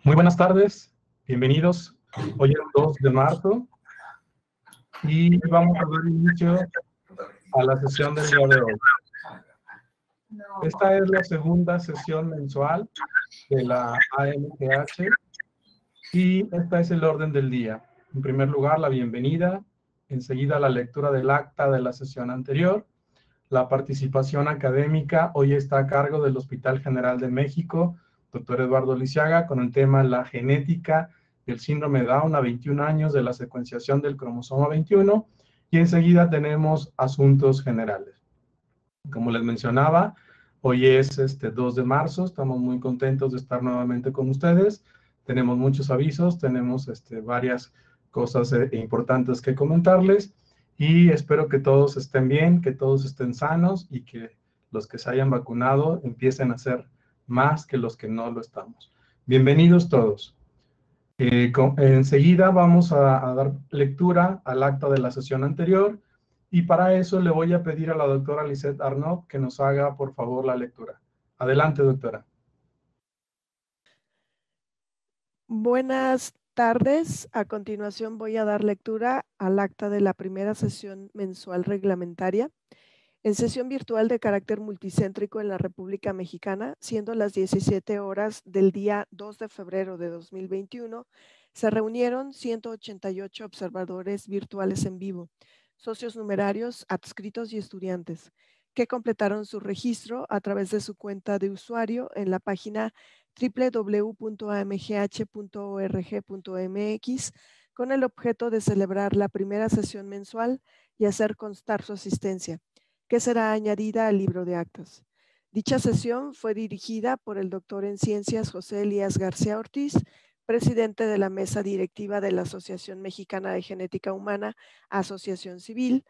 Muy buenas tardes, bienvenidos. Hoy es 2 de marzo y vamos a dar inicio a la sesión del día de hoy. Esta es la segunda sesión mensual de la AMGH y este es el orden del día. En primer lugar, la bienvenida, enseguida la lectura del acta de la sesión anterior. La participación académica hoy está a cargo del Hospital General de México, doctor Eduardo Lisiaga, con el tema la genética del síndrome de Down a 21 años de la secuenciación del cromosoma 21. Y enseguida tenemos asuntos generales. Como les mencionaba, hoy es 2 de marzo, estamos muy contentos de estar nuevamente con ustedes. Tenemos muchos avisos, tenemos varias cosas importantes que comentarles y espero que todos estén bien, que todos estén sanos y que los que se hayan vacunado empiecen a ser más que los que no lo estamos. Bienvenidos todos. Enseguida vamos a dar lectura al acta de la sesión anterior y para eso le voy a pedir a la doctora Lisette Arnaud que nos haga por favor la lectura. Adelante, doctora. Buenas tardes. A continuación voy a dar lectura al acta de la primera sesión mensual reglamentaria en sesión virtual de carácter multicéntrico en la República Mexicana, siendo las 17 horas del día 2 de febrero de 2021, se reunieron 188 observadores virtuales en vivo, socios numerarios, adscritos y estudiantes, que completaron su registro a través de su cuenta de usuario en la página www.amgh.org.mx con el objeto de celebrar la primera sesión mensual y hacer constar su asistencia, que será añadida al libro de actas. Dicha sesión fue dirigida por el doctor en ciencias José Elías García Ortiz, presidente de la mesa directiva de la Asociación Mexicana de Genética Humana, Asociación Civil,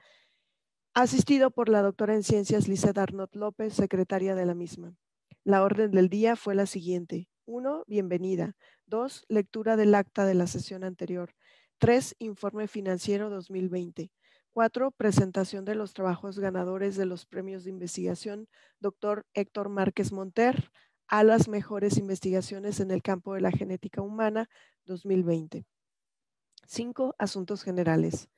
asistido por la doctora en ciencias Lisette Arnaud López, secretaria de la misma. La orden del día fue la siguiente. 1. Bienvenida. 2. Lectura del acta de la sesión anterior. 3. Informe financiero 2020. 4. Presentación de los trabajos ganadores de los premios de investigación Dr. Héctor Márquez Monter a las mejores investigaciones en el campo de la genética humana 2020. 5. Asuntos generales.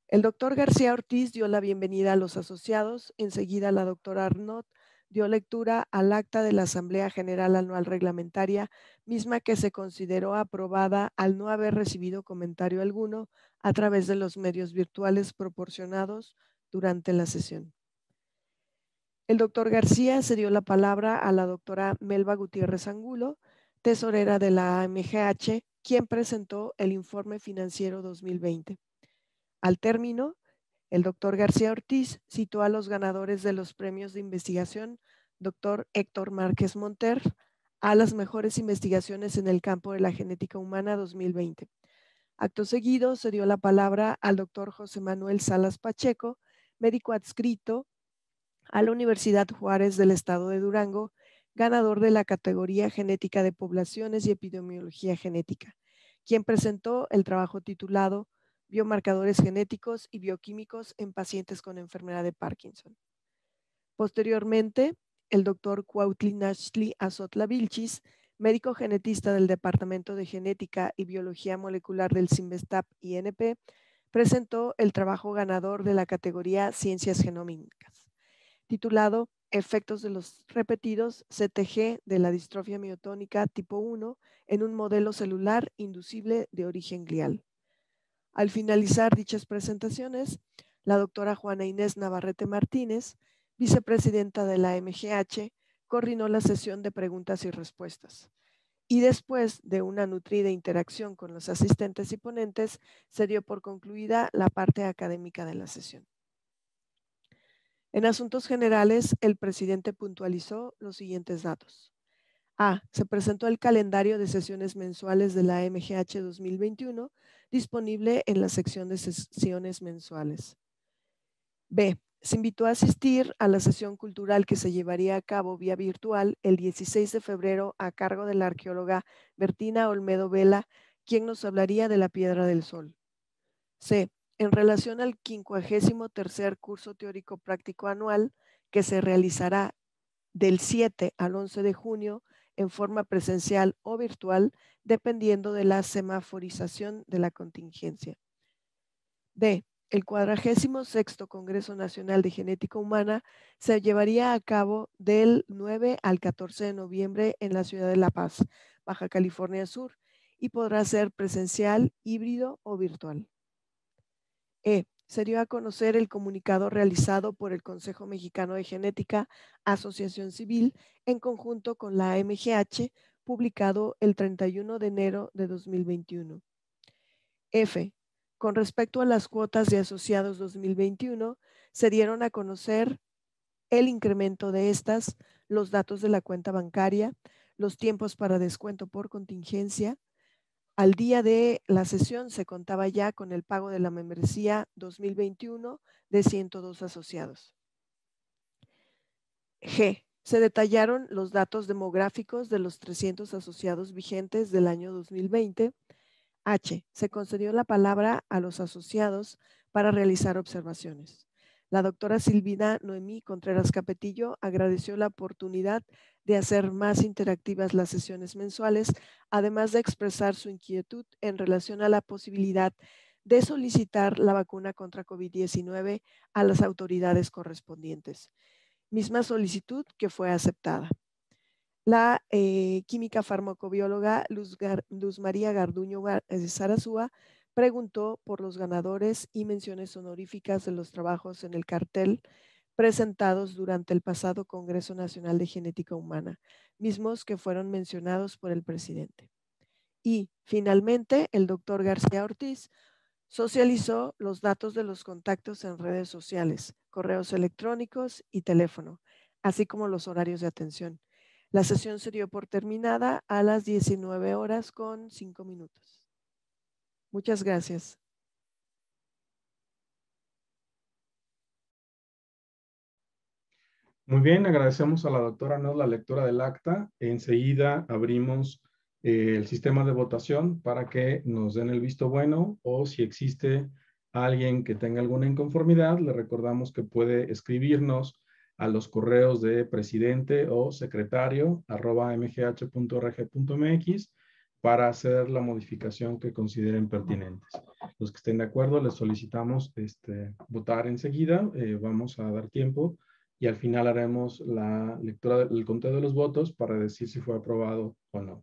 El doctor García Ortiz dio la bienvenida a los asociados. Enseguida la doctora Arnaud dio lectura al acta de la Asamblea General Anual Reglamentaria, misma que se consideró aprobada al no haber recibido comentario alguno a través de los medios virtuales proporcionados durante la sesión. El doctor García cedió la palabra a la doctora Melba Gutiérrez Angulo, tesorera de la AMGH, quien presentó el informe financiero 2020. Al término, el doctor García Ortiz citó a los ganadores de los premios de investigación, doctor Héctor Márquez Monter, a las mejores investigaciones en el campo de la genética humana 2020. Acto seguido, se dio la palabra al doctor José Manuel Salas Pacheco, médico adscrito a la Universidad Juárez del Estado de Durango, ganador de la categoría Genética de Poblaciones y Epidemiología Genética, quien presentó el trabajo titulado Biomarcadores genéticos y bioquímicos en pacientes con enfermedad de Parkinson. Posteriormente, el doctor Cuauhtli Nachli Azotla Vilchis, médico genetista del Departamento de Genética y Biología Molecular del CIMBESTAP INP, presentó el trabajo ganador de la categoría Ciencias Genómicas, titulado Efectos de los repetidos CTG de la distrofia miotónica tipo 1 en un modelo celular inducible de origen glial. Al finalizar dichas presentaciones, la doctora Juana Inés Navarrete Martínez, vicepresidenta de la MGH, coordinó la sesión de preguntas y respuestas. Y después de una nutrida interacción con los asistentes y ponentes, se dio por concluida la parte académica de la sesión. En asuntos generales, el presidente puntualizó los siguientes datos. A. Se presentó el calendario de sesiones mensuales de la MGH 2021 disponible en la sección de sesiones mensuales. B. Se invitó a asistir a la sesión cultural que se llevaría a cabo vía virtual el 16 de febrero a cargo de la arqueóloga Bertina Olmedo Vela, quien nos hablaría de la Piedra del Sol. C. En relación al 53º curso teórico práctico anual que se realizará del 7 al 11 de junio en forma presencial o virtual, dependiendo de la semaforización de la contingencia. D. El 46º Congreso Nacional de Genética Humana se llevaría a cabo del 9 al 14 de noviembre en la ciudad de La Paz, Baja California Sur, y podrá ser presencial, híbrido o virtual. E. Se dio a conocer el comunicado realizado por el Consejo Mexicano de Genética, Asociación Civil, en conjunto con la MGH, publicado el 31 de enero de 2021. F. Con respecto a las cuotas de asociados 2021, se dieron a conocer el incremento de estas, los datos de la cuenta bancaria, los tiempos para descuento por contingencia. Al día de la sesión se contaba ya con el pago de la membresía 2021 de 102 asociados. G. Se detallaron los datos demográficos de los 300 asociados vigentes del año 2020. H. Se concedió la palabra a los asociados para realizar observaciones. La doctora Silvina Noemí Contreras Capetillo agradeció la oportunidad de hacer más interactivas las sesiones mensuales, además de expresar su inquietud en relación a la posibilidad de solicitar la vacuna contra COVID-19 a las autoridades correspondientes. Misma solicitud que fue aceptada. La química farmacobióloga Luz María Garduño Sarasúa preguntó por los ganadores y menciones honoríficas de los trabajos en el cartel presentados durante el pasado Congreso Nacional de Genética Humana, mismos que fueron mencionados por el presidente. Y, finalmente, el doctor García Ortiz socializó los datos de los contactos en redes sociales, correos electrónicos y teléfono, así como los horarios de atención. La sesión se dio por terminada a las 19:05. Muchas gracias. Muy bien, agradecemos a la doctora Nos la lectura del acta. Enseguida abrimos el sistema de votación para que nos den el visto bueno, o si existe alguien que tenga alguna inconformidad, le recordamos que puede escribirnos a los correos de presidente o secretario @mgh.org.mx para hacer la modificación que consideren pertinentes. Los que estén de acuerdo, les solicitamos votar enseguida. Vamos a dar tiempo y al final haremos la lectura del conteo de los votos para decir si fue aprobado o no.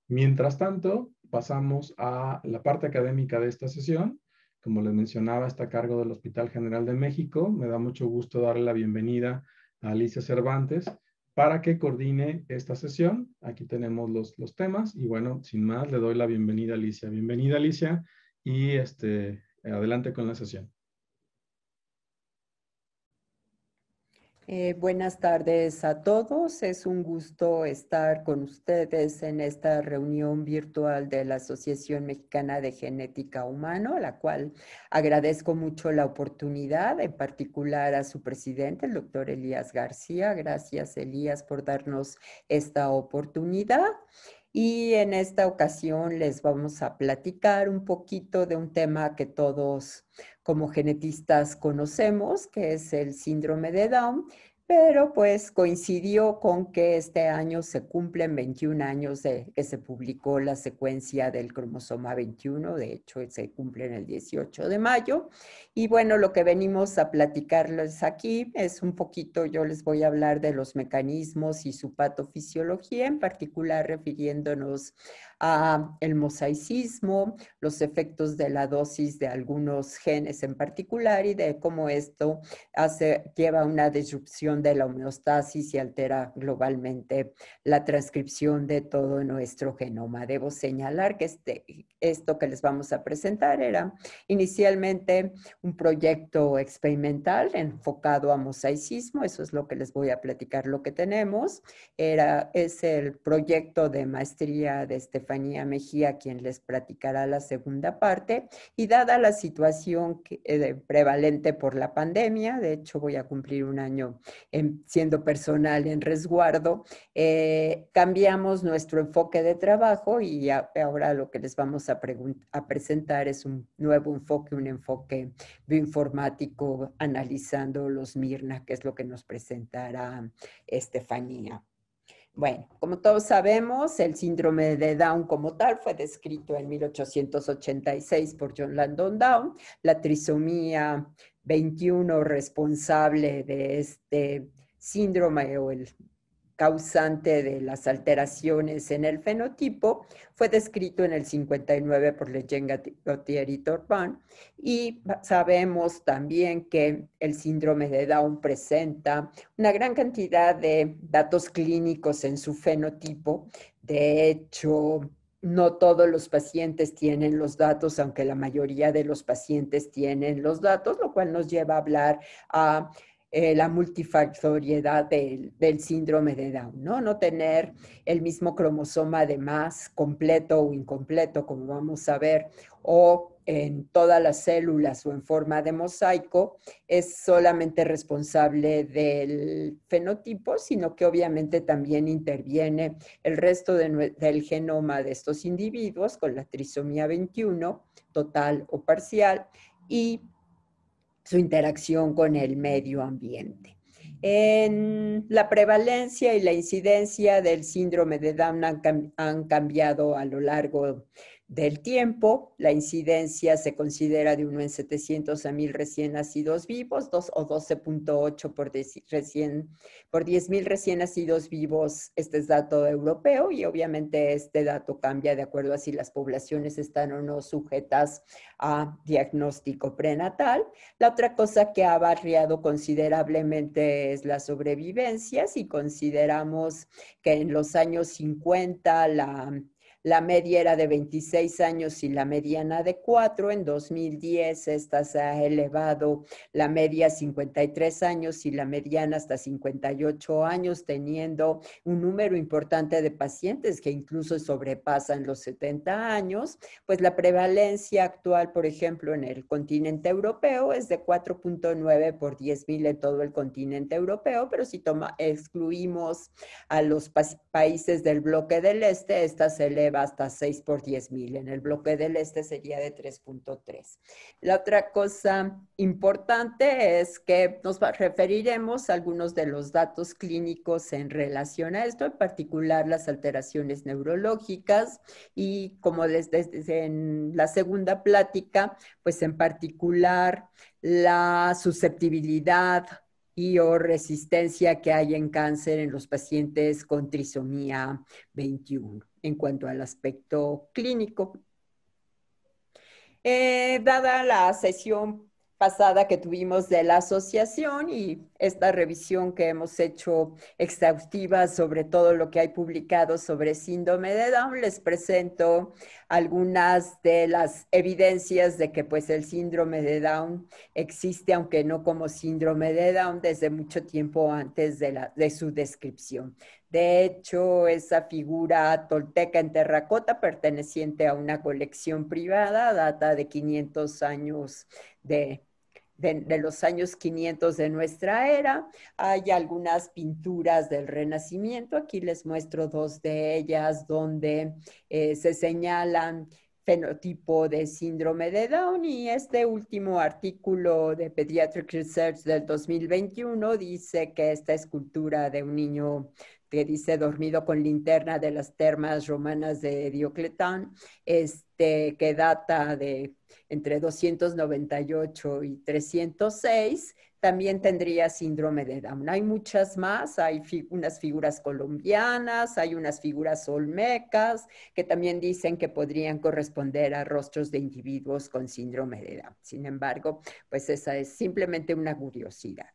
Mientras tanto, pasamos a la parte académica de esta sesión. Como les mencionaba, está a cargo del Hospital General de México. Me da mucho gusto darle la bienvenida a Alicia Cervantes para que coordine esta sesión. Aquí tenemos los temas y bueno, sin más, le doy la bienvenida a Alicia. Bienvenida, Alicia, y adelante con la sesión. Buenas tardes a todos. Es un gusto estar con ustedes en esta reunión virtual de la Asociación Mexicana de Genética Humana, a la cual agradezco mucho la oportunidad, en particular a su presidente, el doctor Elías García. Gracias, Elías, por darnos esta oportunidad. Y en esta ocasión les vamos a platicar un poquito de un tema que todos como genetistas conocemos, que es el síndrome de Down, pero pues coincidió con que este año se cumplen 21 años de que se publicó la secuencia del cromosoma 21, de hecho se cumple en el 18 de mayo, y bueno, lo que venimos a platicarles aquí es un poquito, yo les voy a hablar de los mecanismos y su patofisiología, en particular refiriéndonos a el mosaicismo, los efectos de la dosis de algunos genes en particular y de cómo esto lleva a una disrupción de la homeostasis y altera globalmente la transcripción de todo nuestro genoma. Debo señalar que esto que les vamos a presentar era inicialmente un proyecto experimental enfocado a mosaicismo, eso es lo que les voy a platicar lo que tenemos. Es el proyecto de maestría de Estefanía Mejía quien les platicará la segunda parte, y dada la situación prevalente por la pandemia, de hecho voy a cumplir un año siendo personal en resguardo, cambiamos nuestro enfoque de trabajo y ahora lo que les vamos a presentar es un nuevo enfoque, un enfoque bioinformático analizando los MIRNA, que es lo que nos presentará Estefanía. Bueno, como todos sabemos, el síndrome de Down como tal fue descrito en 1886 por John Langdon Down. La trisomía 21 responsable de este síndrome o el causante de las alteraciones en el fenotipo, fue descrito en el 59 por Lejeune, Gautier y Turban, y sabemos también que el síndrome de Down presenta una gran cantidad de datos clínicos en su fenotipo. De hecho, no todos los pacientes tienen los datos, aunque la mayoría de los pacientes tienen los datos, lo cual nos lleva a hablar a la multifactoriedad del síndrome de Down, ¿no? No tener el mismo cromosoma de más completo o incompleto, como vamos a ver, o en todas las células o en forma de mosaico, es solamente responsable del fenotipo, sino que obviamente también interviene el resto del genoma de estos individuos con la trisomía 21, total o parcial, y su interacción con el medio ambiente. En la prevalencia y la incidencia del síndrome de Down han cambiado a lo largo del tiempo. La incidencia se considera de 1 en 700 a 1000 recién nacidos vivos, 2 o 12.8 por 10.000 recién nacidos vivos. Este es dato europeo y obviamente este dato cambia de acuerdo a si las poblaciones están o no sujetas a diagnóstico prenatal. La otra cosa que ha variado considerablemente es la sobrevivencia. Si consideramos que en los años 50 la media era de 26 años y la mediana de 4. En 2010 esta se ha elevado la media a 53 años y la mediana hasta 58 años, teniendo un número importante de pacientes que incluso sobrepasan los 70 años. Pues la prevalencia actual, por ejemplo, en el continente europeo es de 4.9 por 10.000 en todo el continente europeo, pero si excluimos a los países del bloque del este, esta se eleva hasta 6 por 10.000. En el bloque del este sería de 3.3. La otra cosa importante es que nos referiremos a algunos de los datos clínicos en relación a esto, en particular las alteraciones neurológicas y como desde en la segunda plática, pues en particular la susceptibilidad y o resistencia que hay en cáncer en los pacientes con trisomía 21 en cuanto al aspecto clínico. Dada la sesión pasada que tuvimos de la asociación y esta revisión que hemos hecho exhaustiva sobre todo lo que hay publicado sobre síndrome de Down, les presento algunas de las evidencias de que pues el síndrome de Down existe, aunque no como síndrome de Down, desde mucho tiempo antes de su descripción. De hecho, esa figura tolteca en terracota perteneciente a una colección privada data de 500 años de los años 500 de nuestra era. Hay algunas pinturas del Renacimiento. Aquí les muestro dos de ellas donde se señalan fenotipo de síndrome de Down, y este último artículo de Pediatric Research del 2021 dice que esta escultura de un niño que dice dormido con linterna de las termas romanas de Diocletán, que data de entre 298 y 306, también tendría síndrome de Down. Hay muchas más, hay unas figuras colombianas, hay unas figuras olmecas que también dicen que podrían corresponder a rostros de individuos con síndrome de Down. Sin embargo, pues esa es simplemente una curiosidad.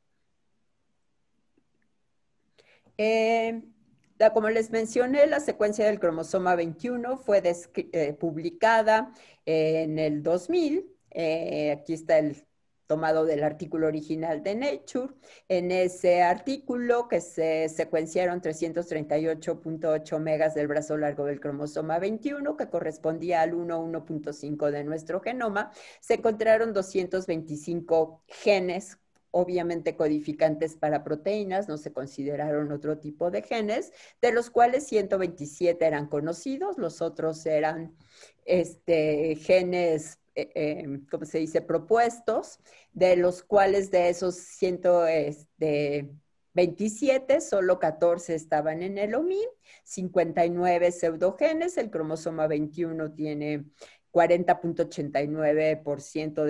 Como les mencioné, la secuencia del cromosoma 21 fue publicada en el 2000. Aquí está el tomado del artículo original de Nature. En ese artículo, que se secuenciaron 338.8 megas del brazo largo del cromosoma 21, que correspondía al 1.5 de nuestro genoma, se encontraron 225 genes, obviamente codificantes para proteínas. No se consideraron otro tipo de genes, de los cuales 127 eran conocidos, los otros eran genes, ¿cómo se dice?, propuestos, de los cuales de esos 27, solo 14 estaban en el OMIN, 59 pseudogenes, el cromosoma 21 tiene 40.89%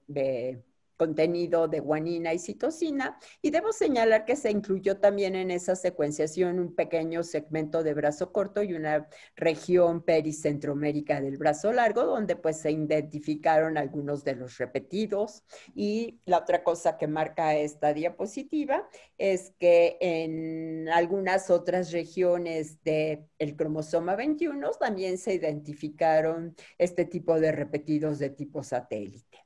de contenido de guanina y citosina, y debo señalar que se incluyó también en esa secuenciación un pequeño segmento de brazo corto y una región pericentromérica del brazo largo, donde pues se identificaron algunos de los repetidos. Y la otra cosa que marca esta diapositiva es que en algunas otras regiones del cromosoma 21 también se identificaron este tipo de repetidos de tipo satélite.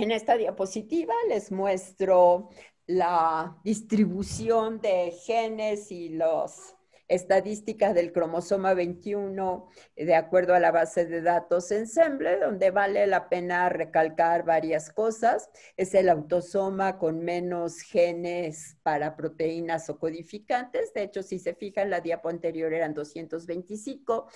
En esta diapositiva les muestro la distribución de genes y las estadísticas del cromosoma 21 de acuerdo a la base de datos Ensemble, donde vale la pena recalcar varias cosas. Es el autosoma con menos genes para proteínas o codificantes. De hecho, si se fijan, la diapo anterior eran 225.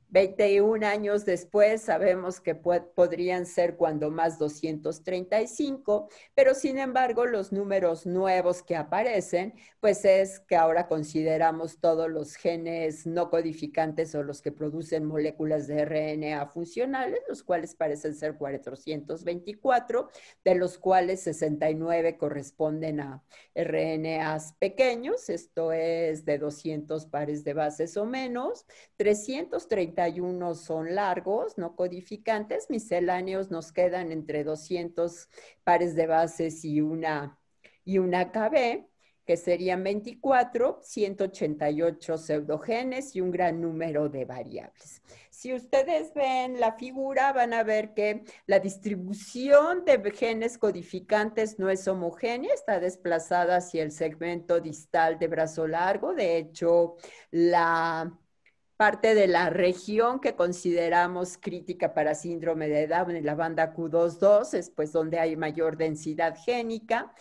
21 años después sabemos que podrían ser cuando más 235, pero sin embargo los números nuevos que aparecen, pues es que ahora consideramos todos los genes no codificantes o los que producen moléculas de RNA funcionales, los cuales parecen ser 424, de los cuales 69 corresponden a RNAs pequeños, esto es de 200 pares de bases o menos, 331 son largos, no codificantes, misceláneos nos quedan entre 200 pares de bases y una KB, que serían 24, 188 pseudogenes y un gran número de variables. Si ustedes ven la figura, van a ver que la distribución de genes codificantes no es homogénea, está desplazada hacia el segmento distal de brazo largo. De hecho, la parte de la región que consideramos crítica para síndrome de Down en la banda Q22 es pues donde hay mayor densidad génica.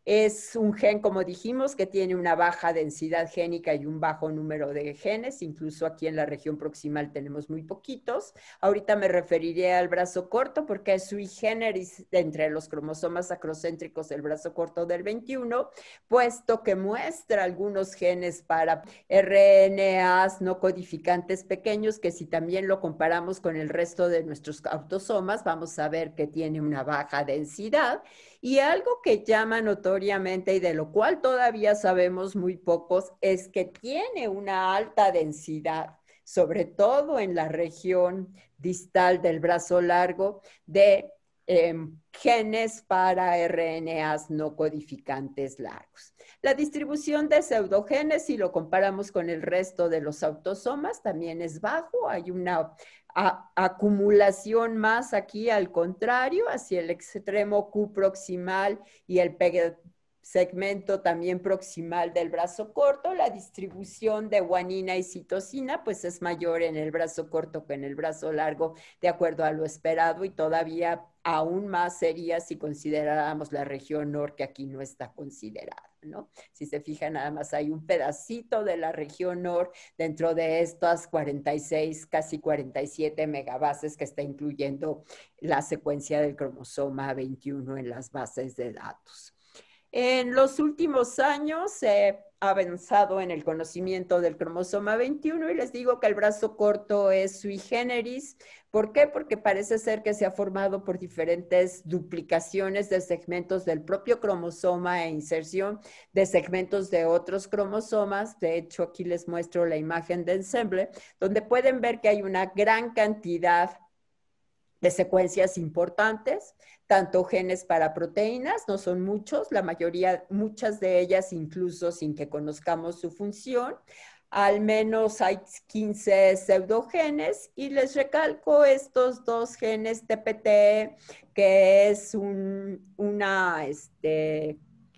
Es un gen, como dijimos, que tiene una baja densidad génica y un bajo número de genes. Incluso aquí en la región proximal tenemos muy poquitos. Ahorita me referiré al brazo corto porque es sui generis entre los cromosomas acrocéntricos del brazo corto del 21, puesto que muestra algunos genes para RNAs no codificantes pequeños que si también lo comparamos con el resto de nuestros autosomas, vamos a ver que tiene una baja densidad. Y algo que llama notoriamente y de lo cual todavía sabemos muy pocos es que tiene una alta densidad, sobre todo en la región distal del brazo largo, de genes para RNAs no codificantes largos. La distribución de pseudogenes, si lo comparamos con el resto de los autosomas, también es bajo. Hay una acumulación más aquí, al contrario, hacia el extremo Q proximal y el segmento también proximal del brazo corto. La distribución de guanina y citosina pues es mayor en el brazo corto que en el brazo largo, de acuerdo a lo esperado, y todavía aún más sería si consideráramos la región NOR, que aquí no está considerada, ¿no? Si se fijan, nada más hay un pedacito de la región NOR dentro de estas 46, casi 47 megabases que está incluyendo la secuencia del cromosoma 21 en las bases de datos. En los últimos años se ha avanzado en el conocimiento del cromosoma 21 y les digo que el brazo corto es sui generis. ¿Por qué? Porque parece ser que se ha formado por diferentes duplicaciones de segmentos del propio cromosoma e inserción de segmentos de otros cromosomas. De hecho, aquí les muestro la imagen de Ensemble, donde pueden ver que hay una gran cantidad de secuencias importantes, tanto genes para proteínas, no son muchos, la mayoría, muchas de ellas incluso sin que conozcamos su función. Al menos hay 15 pseudogenes y les recalco estos dos genes TPT, que es una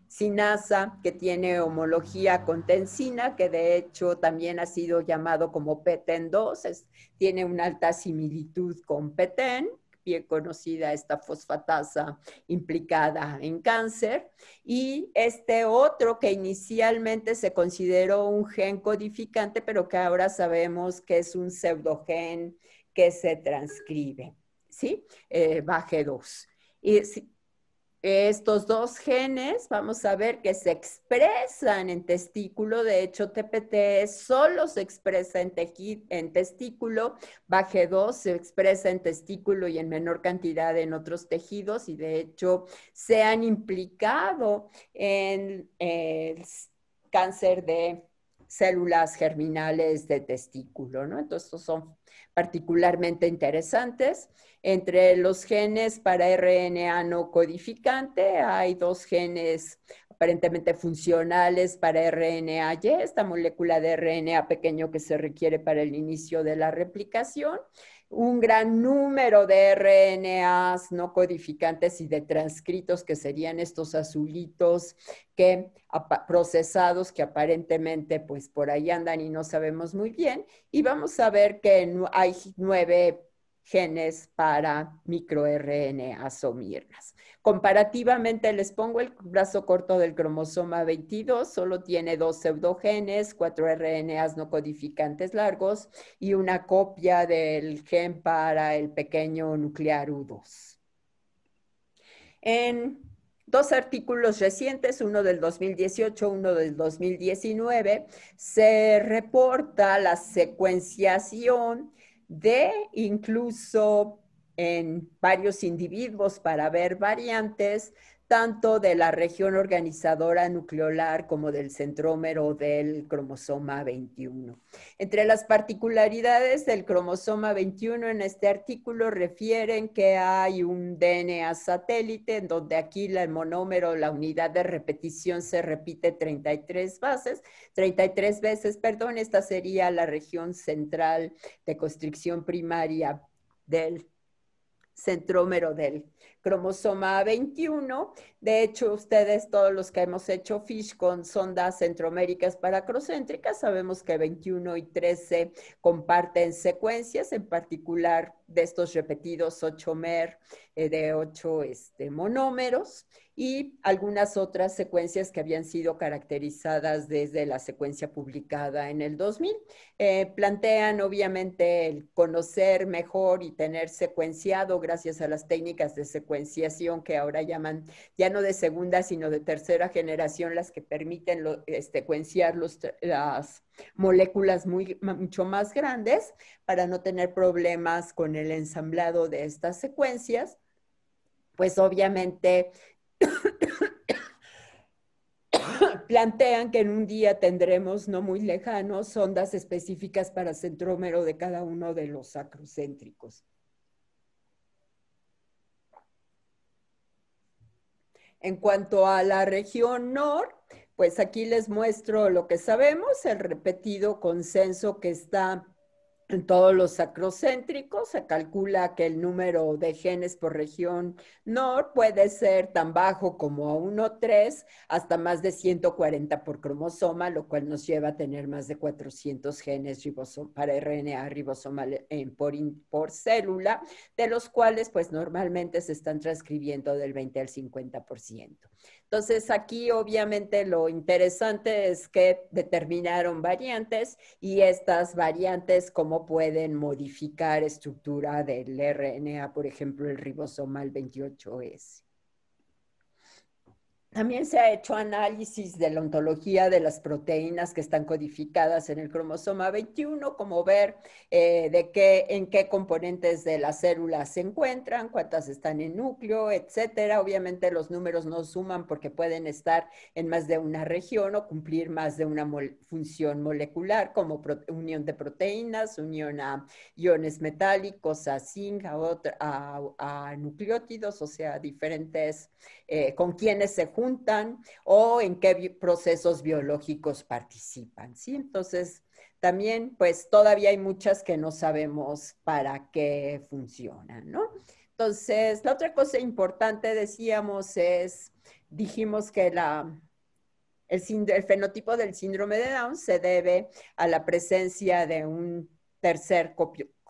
sinasa que tiene homología con tensina, que de hecho también ha sido llamado como PTEN2, tiene una alta similitud con PTEN, bien conocida esta fosfatasa implicada en cáncer, y este otro que inicialmente se consideró un gen codificante, pero que ahora sabemos que es un pseudogen que se transcribe, ¿sí? BAG2. Estos dos genes, vamos a ver que se expresan en testículo. De hecho, TPT solo se expresa en testículo, BAG2 se expresa en testículo y en menor cantidad en otros tejidos, y de hecho se han implicado en el cáncer de células germinales de testículo, ¿no? Entonces, estos son particularmente interesantes. Entre los genes para RNA no codificante hay dos genes aparentemente funcionales para RNA-Y, esta molécula de RNA pequeño que se requiere para el inicio de la replicación, un gran número de RNAs no codificantes y de transcritos, que serían estos azulitos que procesados, que aparentemente pues por ahí andan y no sabemos muy bien, y vamos a ver que hay 9 genes para microRNAs o mirnas. Comparativamente, les pongo el brazo corto del cromosoma 22, solo tiene 2 pseudogenes, 4 RNAs no codificantes largos y una copia del gen para el pequeño nuclear U2. En dos artículos recientes, uno del 2018, uno del 2019, se reporta la secuenciación de incluso en varios individuos para ver variantes, tanto de la región organizadora nucleolar como del centrómero del cromosoma 21. Entre las particularidades del cromosoma 21 en este artículo refieren que hay un DNA satélite, en donde aquí el monómero, la unidad de repetición, se repite 33 veces, perdón. Esta sería la región central de constricción primaria del centrómero del cromosoma 21. De hecho, ustedes, todos los que hemos hecho FISH con sondas centroméricas paracrocéntricas, sabemos que 21 y 13 comparten secuencias, en particular de estos repetidos 8 MER de 8 monómeros, y algunas otras secuencias que habían sido caracterizadas desde la secuencia publicada en el 2000. Plantean obviamente el conocer mejor y tener secuenciado, gracias a las técnicas de secuenciación que ahora llaman ya no de segunda sino de tercera generación, las que permiten secuenciar las moléculas mucho más grandes, para no tener problemas con el ensamblado de estas secuencias. Pues obviamente plantean que en un día tendremos, no muy lejanos, ondas específicas para centrómero de cada uno de los acrocéntricos. En cuanto a la región NOR, pues aquí les muestro lo que sabemos, el repetido consenso que está en todos los acrocéntricos. Se calcula que el número de genes por región NOR puede ser tan bajo como 1,3 hasta más de 140 por cromosoma, lo cual nos lleva a tener más de 400 genes para RNA ribosomal por célula, de los cuales pues normalmente se están transcribiendo del 20 al 50%. Entonces, aquí obviamente lo interesante es que determinaron variantes, y estas variantes cómo pueden modificar estructura del RNA, por ejemplo, el ribosomal 28S. También se ha hecho análisis de la ontología de las proteínas que están codificadas en el cromosoma 21, como ver en qué componentes de la célula se encuentran, cuántas están en núcleo, etcétera. Obviamente los números no suman porque pueden estar en más de una región o cumplir más de una función molecular, como unión de proteínas, unión a iones metálicos, a zinc, a nucleótidos, o sea, diferentes con quienes se juntan o en qué procesos biológicos participan, ¿sí? Entonces, también, pues, todavía hay muchas que no sabemos para qué funcionan, ¿no? Entonces, la otra cosa importante, dijimos que el fenotipo del síndrome de Down se debe a la presencia de un tercer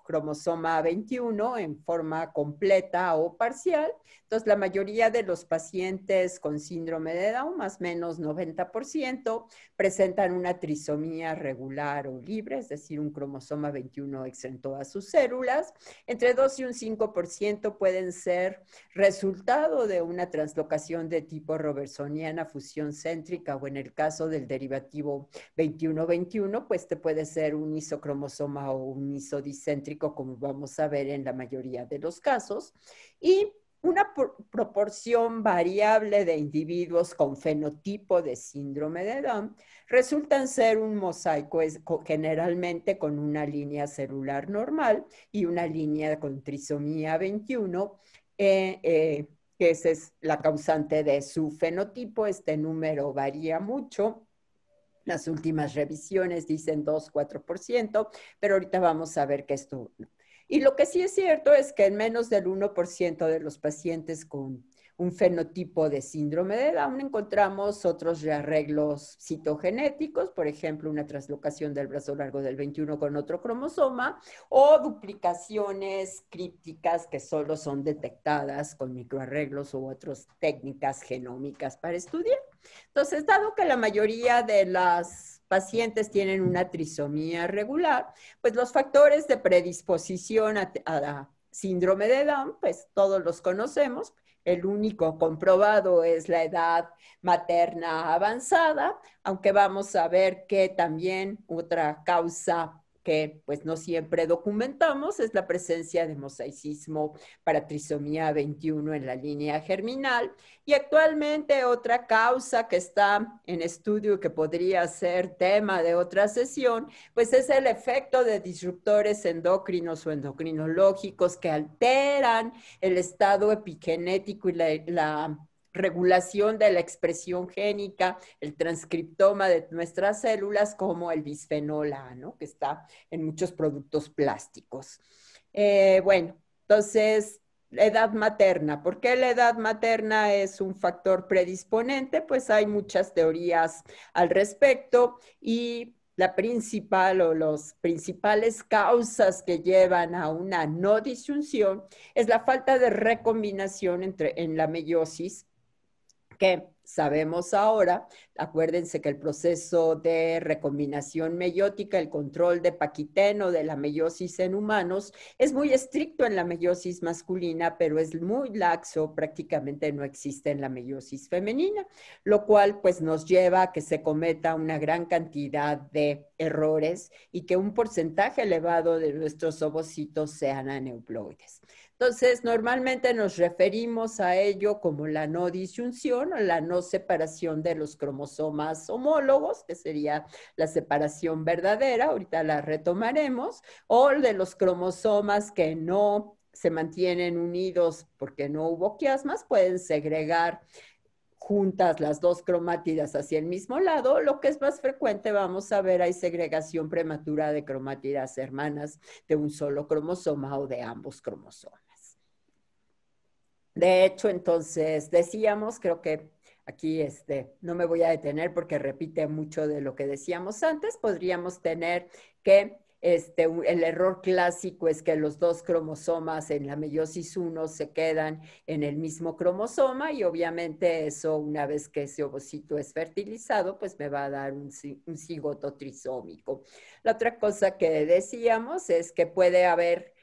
cromosoma 21 en forma completa o parcial. Entonces, la mayoría de los pacientes con síndrome de Down, más o menos 90%, presentan una trisomía regular o libre, es decir, un cromosoma 21 extra en todas sus células. Entre 2 y un 5% pueden ser resultado de una translocación de tipo robertsoniana, fusión céntrica, o en el caso del derivativo 21-21, pues te puede ser un isocromosoma o un isodicéntrico, como vamos a ver en la mayoría de los casos. Y una proporción variable de individuos con fenotipo de síndrome de Down resultan ser un mosaico generalmente con una línea celular normal y una línea con trisomía 21, que esa es la causante de su fenotipo. Este número varía mucho. Las últimas revisiones dicen 2-4%, pero ahorita vamos a ver que esto... Y lo que sí es cierto es que en menos del 1% de los pacientes con un fenotipo de síndrome de Down encontramos otros rearreglos citogenéticos, por ejemplo, una translocación del brazo largo del 21 con otro cromosoma, o duplicaciones crípticas que solo son detectadas con microarreglos u otras técnicas genómicas para estudiar. Entonces, dado que la mayoría de las pacientes tienen una trisomía regular, pues los factores de predisposición a síndrome de Down, pues todos los conocemos. El único comprobado es la edad materna avanzada, aunque vamos a ver que también otra causa que pues no siempre documentamos es la presencia de mosaicismo para trisomía 21 en la línea germinal. Y actualmente otra causa que está en estudio y que podría ser tema de otra sesión, pues es el efecto de disruptores endocrinos o endocrinológicos que alteran el estado epigenético y la regulación de la expresión génica, el transcriptoma de nuestras células, como el bisfenol A, ¿no? Que está en muchos productos plásticos. Bueno, entonces, la edad materna. ¿Por qué la edad materna es un factor predisponente? Pues hay muchas teorías al respecto, y la principal o las principales causas que llevan a una no disyunción es la falta de recombinación en la meiosis, que sabemos ahora. Acuérdense que el proceso de recombinación meiótica, el control de paquiteno de la meiosis en humanos, es muy estricto en la meiosis masculina, pero es muy laxo, prácticamente no existe en la meiosis femenina, lo cual pues nos lleva a que se cometa una gran cantidad de errores y que un porcentaje elevado de nuestros ovocitos sean aneuploides. Entonces, normalmente nos referimos a ello como la no disyunción o la no separación de los cromosomas homólogos, que sería la separación verdadera, ahorita la retomaremos, o de los cromosomas que no se mantienen unidos porque no hubo quiasmas, pueden segregar juntas las dos cromátidas hacia el mismo lado. Lo que es más frecuente, vamos a ver, hay segregación prematura de cromátidas hermanas de un solo cromosoma o de ambos cromosomas. De hecho, entonces decíamos, creo que aquí no me voy a detener porque repite mucho de lo que decíamos antes, podríamos tener que el error clásico es que los dos cromosomas en la meiosis 1 se quedan en el mismo cromosoma, y obviamente eso, una vez que ese ovocito es fertilizado, pues me va a dar un cigoto trisómico. La otra cosa que decíamos es que puede haber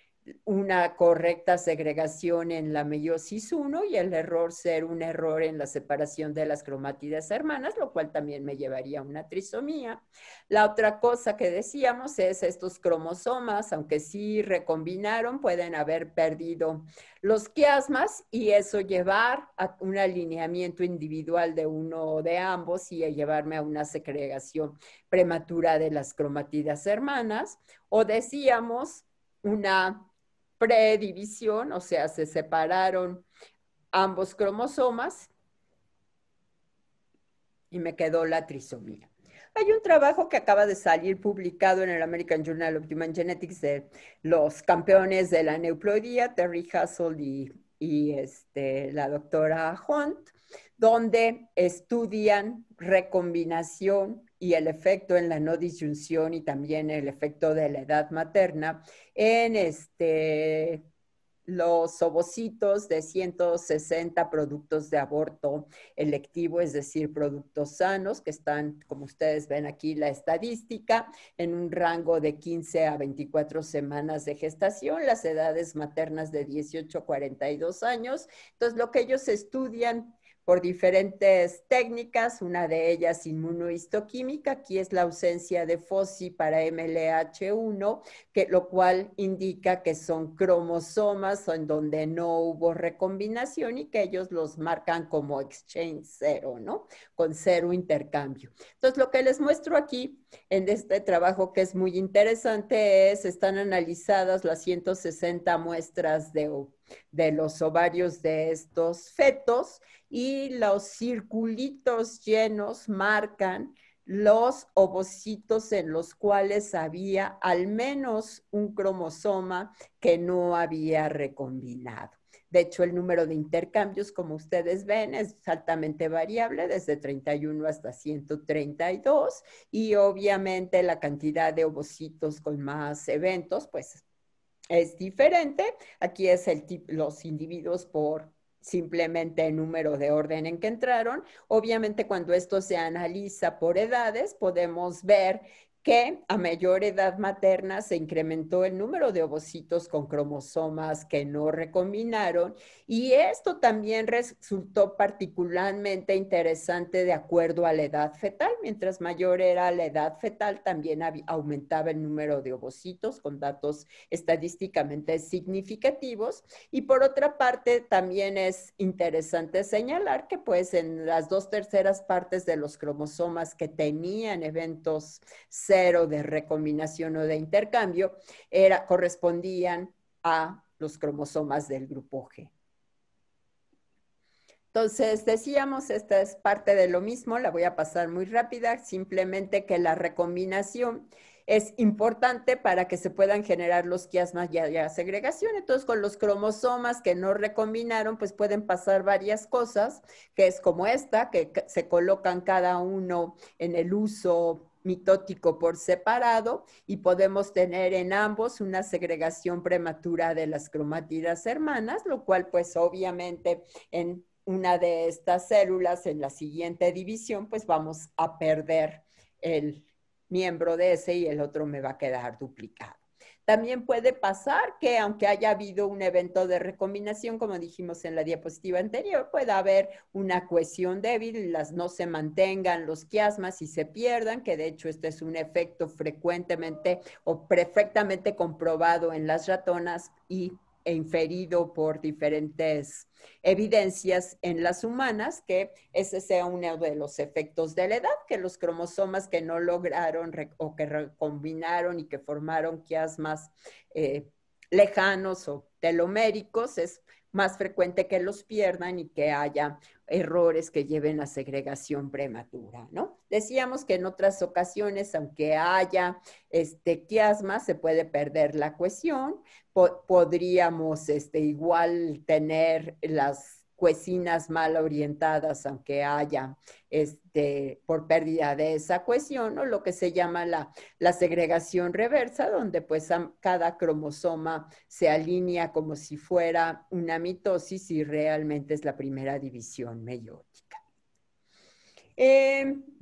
una correcta segregación en la meiosis 1 y el error ser un error en la separación de las cromátidas hermanas, lo cual también me llevaría a una trisomía. La otra cosa que decíamos es estos cromosomas, aunque sí recombinaron, pueden haber perdido los quiasmas y eso llevar a un alineamiento individual de uno de ambos y a llevarme a una segregación prematura de las cromátidas hermanas. O decíamos una predivisión, o sea, se separaron ambos cromosomas y me quedó la trisomía. Hay un trabajo que acaba de salir publicado en el American Journal of Human Genetics de los campeones de la neuploidía, Terry Hassel y la doctora Hunt, donde estudian recombinación y el efecto en la no disyunción y también el efecto de la edad materna en los ovocitos de 160 productos de aborto electivo, es decir, productos sanos, que están, como ustedes ven aquí, la estadística, en un rango de 15 a 24 semanas de gestación, las edades maternas de 18 a 42 años. Entonces, lo que ellos estudian por diferentes técnicas, una de ellas inmunohistoquímica, aquí es la ausencia de FOSI para MLH1, lo cual indica que son cromosomas en donde no hubo recombinación y que ellos los marcan como exchange cero, ¿no? Con cero intercambio. Entonces, lo que les muestro aquí en este trabajo que es muy interesante están analizadas las 160 muestras de los ovarios de estos fetos y los circulitos llenos marcan los ovocitos en los cuales había al menos un cromosoma que no había recombinado. De hecho, el número de intercambios, como ustedes ven, es altamente variable, desde 31 hasta 132, y obviamente la cantidad de ovocitos con más eventos, pues es diferente. Aquí es los individuos por simplemente el número de orden en que entraron. Obviamente, cuando esto se analiza por edades, podemos ver que a mayor edad materna se incrementó el número de ovocitos con cromosomas que no recombinaron, y esto también resultó particularmente interesante de acuerdo a la edad fetal. Mientras mayor era la edad fetal, también aumentaba el número de ovocitos con datos estadísticamente significativos. Y por otra parte, también es interesante señalar que pues en las 2/3 partes de los cromosomas que tenían eventos cero de recombinación o de intercambio correspondían a los cromosomas del grupo G. Entonces, decíamos, esta es parte de lo mismo, la voy a pasar muy rápida, simplemente que la recombinación es importante para que se puedan generar los quiasmas y haya segregación. Entonces, con los cromosomas que no recombinaron, pues pueden pasar varias cosas, que es como esta, que se colocan cada uno en el uso mitótico por separado, y podemos tener en ambos una segregación prematura de las cromátidas hermanas, lo cual pues obviamente en una de estas células, en la siguiente división, pues vamos a perder el miembro de ese y el otro me va a quedar duplicado. También puede pasar que aunque haya habido un evento de recombinación, como dijimos en la diapositiva anterior, puede haber una cohesión débil, no se mantengan los quiasmas y se pierdan, que de hecho este es un efecto frecuentemente o perfectamente comprobado en las ratonas e inferido por diferentes evidencias en las humanas, que ese sea uno de los efectos de la edad, que los cromosomas que no lograron o que recombinaron y que formaron quiasmas lejanos o teloméricos, es más frecuente que los pierdan y que haya errores que lleven a segregación prematura, ¿no? Decíamos que en otras ocasiones, aunque haya quiasma, se puede perder la cohesión. Podríamos igual tener las cuecinas mal orientadas, aunque haya por pérdida de esa cohesión, o lo que se llama la segregación reversa, donde pues cada cromosoma se alinea como si fuera una mitosis y realmente es la primera división meiótica.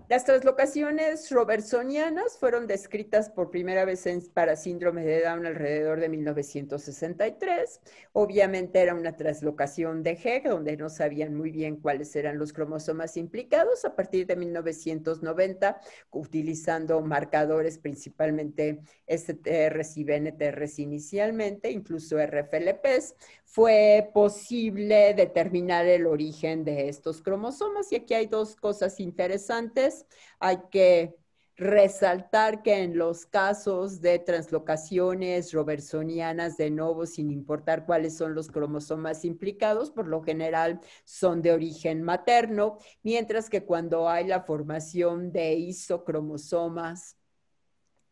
Las translocaciones robertsonianas fueron descritas por primera vez para síndrome de Down alrededor de 1963. Obviamente era una translocación de G, donde no sabían muy bien cuáles eran los cromosomas implicados. A partir de 1990, utilizando marcadores principalmente STRs y BNTRs inicialmente, incluso RFLPs, fue posible determinar el origen de estos cromosomas. Y aquí hay dos cosas interesantes. Hay que resaltar que en los casos de translocaciones robertsonianas, de nuevo, sin importar cuáles son los cromosomas implicados, por lo general son de origen materno, mientras que cuando hay la formación de isocromosomas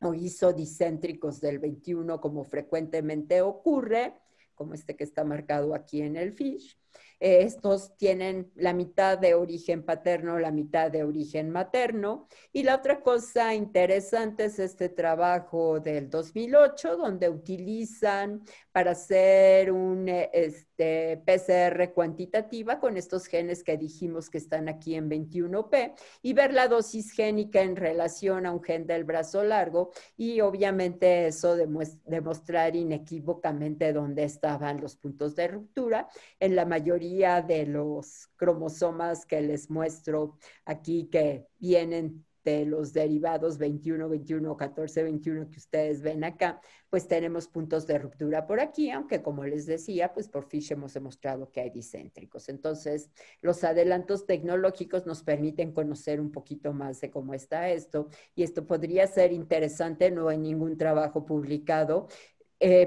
o isodicéntricos del 21, como frecuentemente ocurre, como este que está marcado aquí en el FISH, Estos tienen la mitad de origen paterno, la mitad de origen materno. Y la otra cosa interesante es este trabajo del 2008, donde utilizan para hacer un PCR cuantitativa con estos genes que dijimos que están aquí en 21P y ver la dosis génica en relación a un gen del brazo largo y obviamente eso demostrar inequívocamente dónde estaban los puntos de ruptura en la mayoría de los cromosomas que les muestro aquí que vienen de los derivados 21, 21, 14, 21 que ustedes ven acá, pues tenemos puntos de ruptura por aquí, aunque como les decía, pues por Fish hemos demostrado que hay discéntricos. Entonces, los adelantos tecnológicos nos permiten conocer un poquito más de cómo está esto, y esto podría ser interesante, no hay ningún trabajo publicado,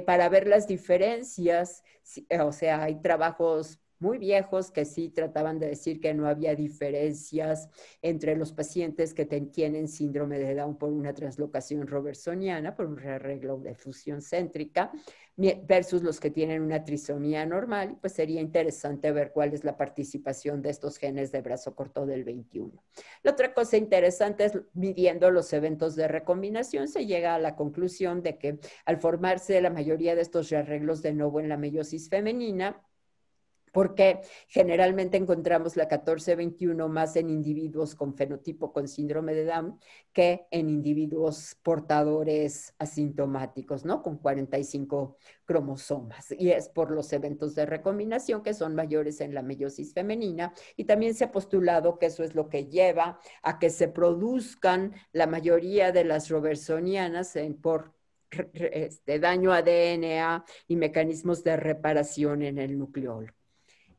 para ver las diferencias, o sea, hay trabajos muy viejos que sí trataban de decir que no había diferencias entre los pacientes que tienen síndrome de Down por una translocación robertsoniana, por un rearreglo de fusión céntrica, versus los que tienen una trisomía normal, pues sería interesante ver cuál es la participación de estos genes de brazo corto del 21. La otra cosa interesante es midiendo los eventos de recombinación, se llega a la conclusión de que al formarse la mayoría de estos rearreglos de nuevo en la meiosis femenina, porque generalmente encontramos la 14-21 más en individuos con fenotipo con síndrome de Down que en individuos portadores asintomáticos, ¿no? Con 45 cromosomas. Y es por los eventos de recombinación que son mayores en la meiosis femenina. Y también se ha postulado que eso es lo que lleva a que se produzcan la mayoría de las robertsonianas por daño a DNA y mecanismos de reparación en el nucleolo.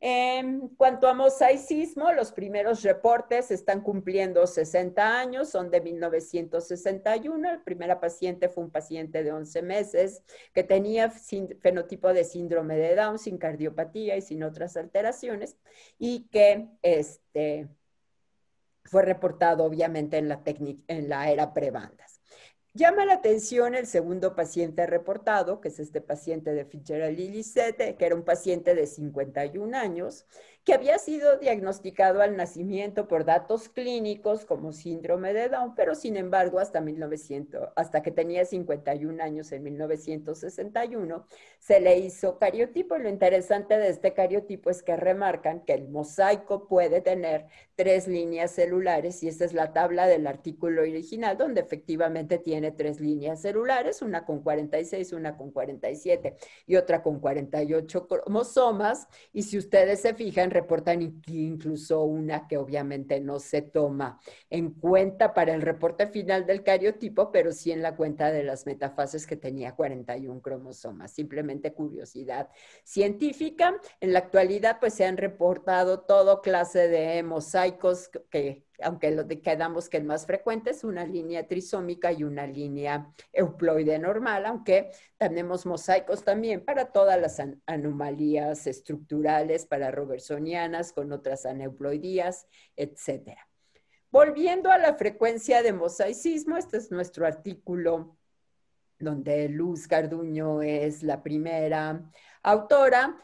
En cuanto a mosaicismo, los primeros reportes están cumpliendo 60 años, son de 1961. La primera paciente fue un paciente de 11 meses que tenía fenotipo de síndrome de Down sin cardiopatía y sin otras alteraciones y que fue reportado obviamente en la era prebandas. Llama la atención el segundo paciente reportado, que es este paciente de Fitzgerald y Lisette, que era un paciente de 51 años, que había sido diagnosticado al nacimiento por datos clínicos como síndrome de Down, pero sin embargo hasta que tenía 51 años en 1961, se le hizo cariotipo. Y lo interesante de este cariotipo es que remarcan que el mosaico puede tener 3 líneas celulares, y esta es la tabla del artículo original, donde efectivamente tiene 3 líneas celulares, una con 46, una con 47 y otra con 48 cromosomas, y si ustedes se fijan, reportan incluso una que obviamente no se toma en cuenta para el reporte final del cariotipo, pero sí en la cuenta de las metafases, que tenía 41 cromosomas. Simplemente curiosidad científica. En la actualidad pues se han reportado toda clase de mosaicos que, aunque lo quedamos que el más frecuente es una línea trisómica y una línea euploide normal, aunque tenemos mosaicos también para todas las anomalías estructurales, para robertsonianas con otras aneuploidías, etcétera. Volviendo a la frecuencia de mosaicismo, este es nuestro artículo donde Luz Garduño es la primera autora,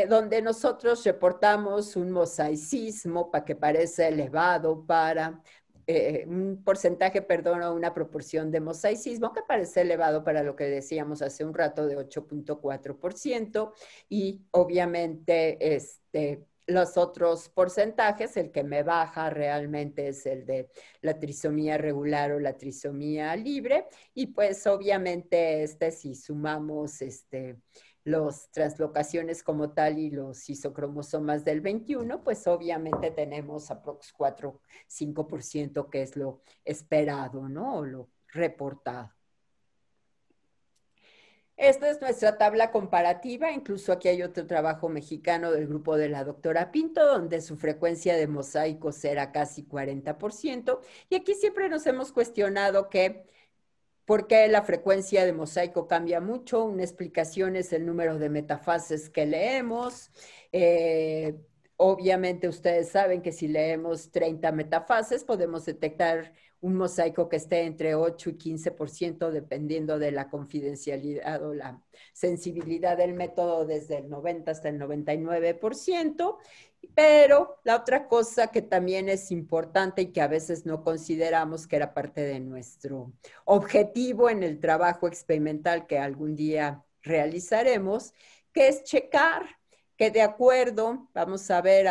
donde nosotros reportamos un mosaicismo que parece elevado para un porcentaje, perdón, o una proporción de mosaicismo que parece elevado para lo que decíamos hace un rato de 8.4%, y obviamente los otros porcentajes, el que me baja realmente es el de la trisomía regular o la trisomía libre, y pues obviamente si sumamos los translocaciones como tal y los isocromosomas del 21, pues obviamente tenemos aprox 4-5%, que es lo esperado, ¿no? O lo reportado. Esta es nuestra tabla comparativa. Incluso aquí hay otro trabajo mexicano del grupo de la doctora Pinto, donde su frecuencia de mosaicos era casi 40%. Y aquí siempre nos hemos cuestionado por qué la frecuencia de mosaico cambia mucho. Una explicación es el número de metafases que leemos. obviamente ustedes saben que si leemos 30 metafases podemos detectar un mosaico que esté entre 8 y 15% dependiendo de la confidencialidad o la sensibilidad del método, desde el 90 hasta el 99%. Pero la otra cosa que también es importante y que a veces no consideramos, que era parte de nuestro objetivo en el trabajo experimental que algún día realizaremos, que es checar que de acuerdo, vamos a ver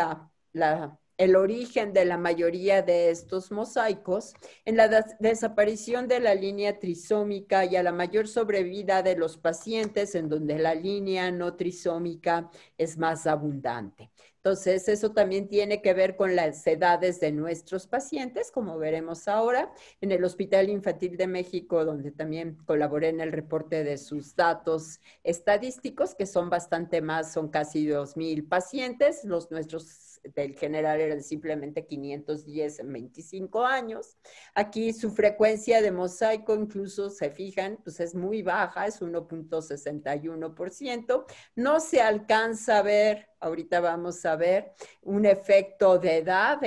el origen de la mayoría de estos mosaicos, en la desaparición de la línea trisómica y a la mayor sobrevida de los pacientes en donde la línea no trisómica es más abundante. Entonces, eso también tiene que ver con las edades de nuestros pacientes, como veremos ahora. En el Hospital Infantil de México, donde también colaboré en el reporte de sus datos estadísticos, que son bastante más, son casi 2,000 pacientes. Los nuestros del general eran simplemente 510 en 25 años. Aquí su frecuencia de mosaico, incluso se fijan, pues es muy baja, es 1.61%. No se alcanza a ver, ahorita vamos a ver, un efecto de edad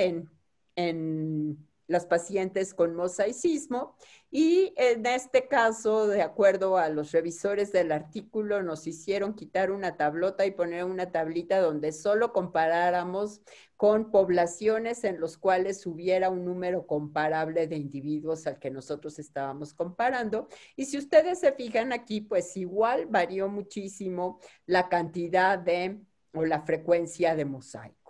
en las pacientes con mosaicismo, y en este caso, de acuerdo a los revisores del artículo, nos hicieron quitar una tablota y poner una tablita donde solo comparáramos con poblaciones en los cuales hubiera un número comparable de individuos al que nosotros estábamos comparando. Y si ustedes se fijan aquí, pues igual varió muchísimo la cantidad o la frecuencia de mosaicos.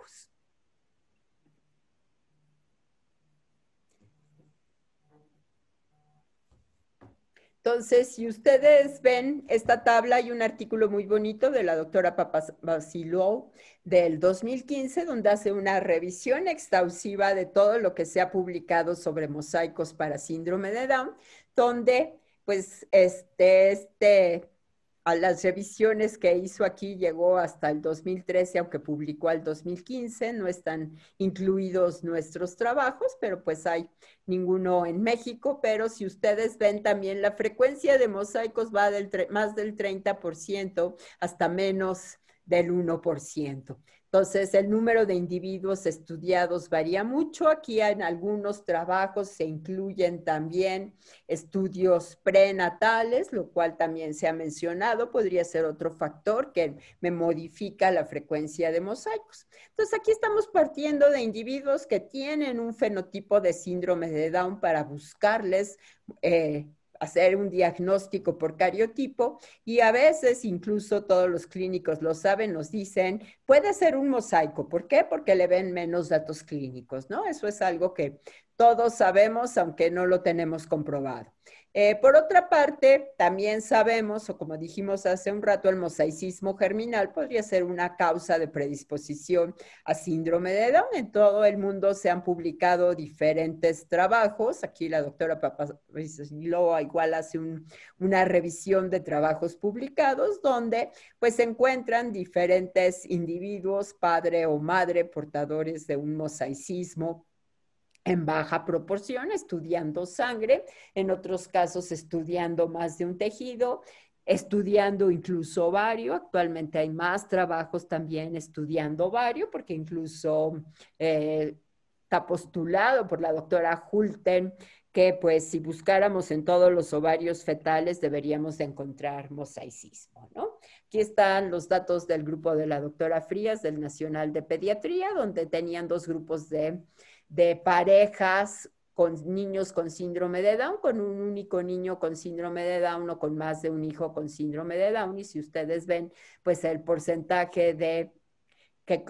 Entonces, si ustedes ven esta tabla, hay un artículo muy bonito de la doctora Papabasilou del 2015, donde hace una revisión exhaustiva de todo lo que se ha publicado sobre mosaicos para síndrome de Down, donde pues a las revisiones que hizo aquí llegó hasta el 2013, aunque publicó al 2015, no están incluidos nuestros trabajos, pero pues hay ninguno en México. Pero si ustedes ven también, la frecuencia de mosaicos va más del 30% hasta menos del 1%. Entonces, el número de individuos estudiados varía mucho. Aquí en algunos trabajos se incluyen también estudios prenatales, lo cual también se ha mencionado, podría ser otro factor que me modifica la frecuencia de mosaicos. Entonces, aquí estamos partiendo de individuos que tienen un fenotipo de síndrome de Down para buscarles hacer un diagnóstico por cariotipo, y a veces incluso todos los clínicos lo saben, nos dicen, puede ser un mosaico. ¿Por qué? Porque le ven menos datos clínicos, ¿no? Eso es algo que todos sabemos, aunque no lo tenemos comprobado. Por otra parte, también sabemos, o como dijimos hace un rato, el mosaicismo germinal podría ser una causa de predisposición a síndrome de Down. En todo el mundo se han publicado diferentes trabajos. Aquí la doctora Papasilou igual hace una revisión de trabajos publicados donde pues se encuentran diferentes individuos, padre o madre, portadores de un mosaicismo en baja proporción, estudiando sangre, en otros casos estudiando más de un tejido, estudiando incluso ovario. Actualmente hay más trabajos también estudiando ovario, porque incluso está postulado por la doctora Hulten que pues si buscáramos en todos los ovarios fetales deberíamos de encontrar mosaicismo, ¿no? Aquí están los datos del grupo de la doctora Frías del Nacional de Pediatría, donde tenían dos grupos de parejas con niños con síndrome de Down, con un único niño con síndrome de Down o con más de un hijo con síndrome de Down. Y si ustedes ven, pues el porcentaje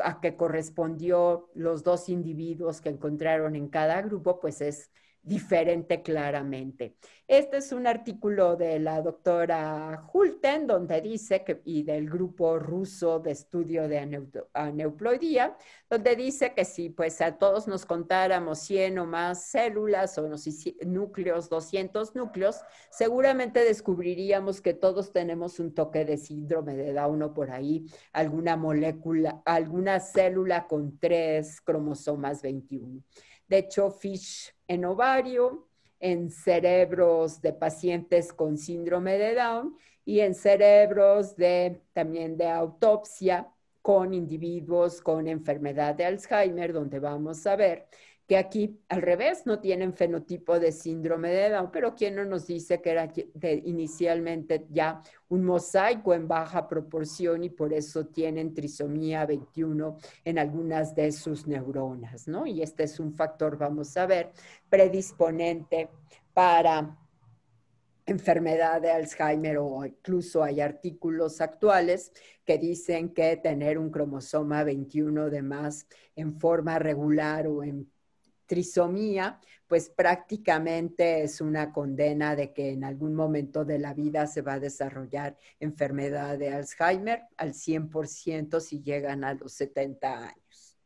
a que correspondió los dos individuos que encontraron en cada grupo, pues es diferente claramente. Este es un artículo de la doctora Hulten, donde dice que, y del grupo ruso de estudio de aneuploidía, donde dice que si pues a todos nos contáramos 100 o más células o núcleos, 200 núcleos, seguramente descubriríamos que todos tenemos un toque de síndrome de Down o por ahí alguna molécula, alguna célula con 3 cromosomas 21. De hecho, FISH en ovario, en cerebros de pacientes con síndrome de Down y en cerebros también de autopsia con individuos con enfermedad de Alzheimer, donde vamos a ver que aquí al revés no tienen fenotipo de síndrome de Down, pero ¿quién no nos dice que era inicialmente ya un mosaico en baja proporción y por eso tienen trisomía 21 en algunas de sus neuronas, ¿no? Y este es un factor, vamos a ver, predisponente para enfermedad de Alzheimer, o incluso hay artículos actuales que dicen que tener un cromosoma 21 de más en forma regular o en trisomía, pues prácticamente es una condena de que en algún momento de la vida se va a desarrollar enfermedad de Alzheimer al 100% si llegan a los 70 años.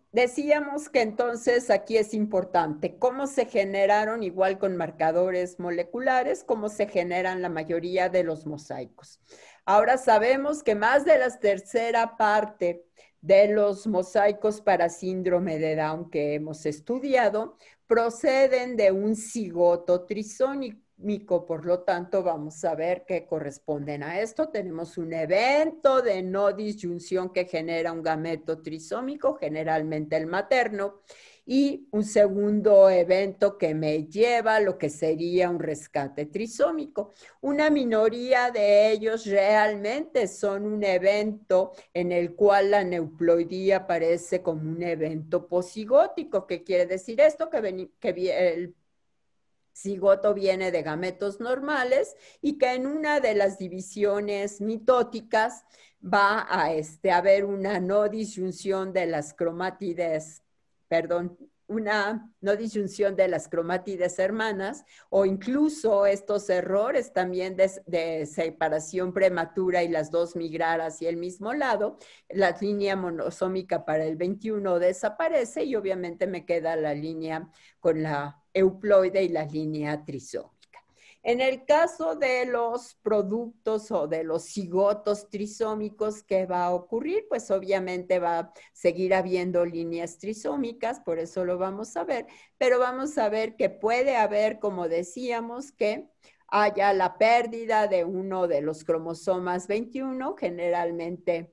Decíamos que entonces aquí es importante cómo se generaron, igual con marcadores moleculares, cómo se generan la mayoría de los mosaicos. Ahora sabemos que más de la tercera parte de los mosaicos para síndrome de Down que hemos estudiado proceden de un cigoto trisómico, por lo tanto vamos a ver qué corresponden a esto. Tenemos un evento de no disyunción que genera un gameto trisómico, generalmente el materno, y un segundo evento que me lleva a lo que sería un rescate trisómico. Una minoría de ellos realmente son un evento en el cual la neuploidía aparece como un evento posigótico. ¿Qué quiere decir esto? Que el cigoto viene de gametos normales y que en una de las divisiones mitóticas va a haber una no disyunción de las cromátides, una no disyunción de las cromátides hermanas, o incluso estos errores también de separación prematura y las dos migrar hacia el mismo lado, la línea monosómica para el 21 desaparece y obviamente me queda la línea con la euploide y la línea trisómica. En el caso de los productos o de los cigotos trisómicos, ¿qué va a ocurrir? Pues obviamente va a seguir habiendo líneas trisómicas, por eso lo vamos a ver, pero vamos a ver que puede haber, como decíamos, que haya la pérdida de uno de los cromosomas 21, generalmente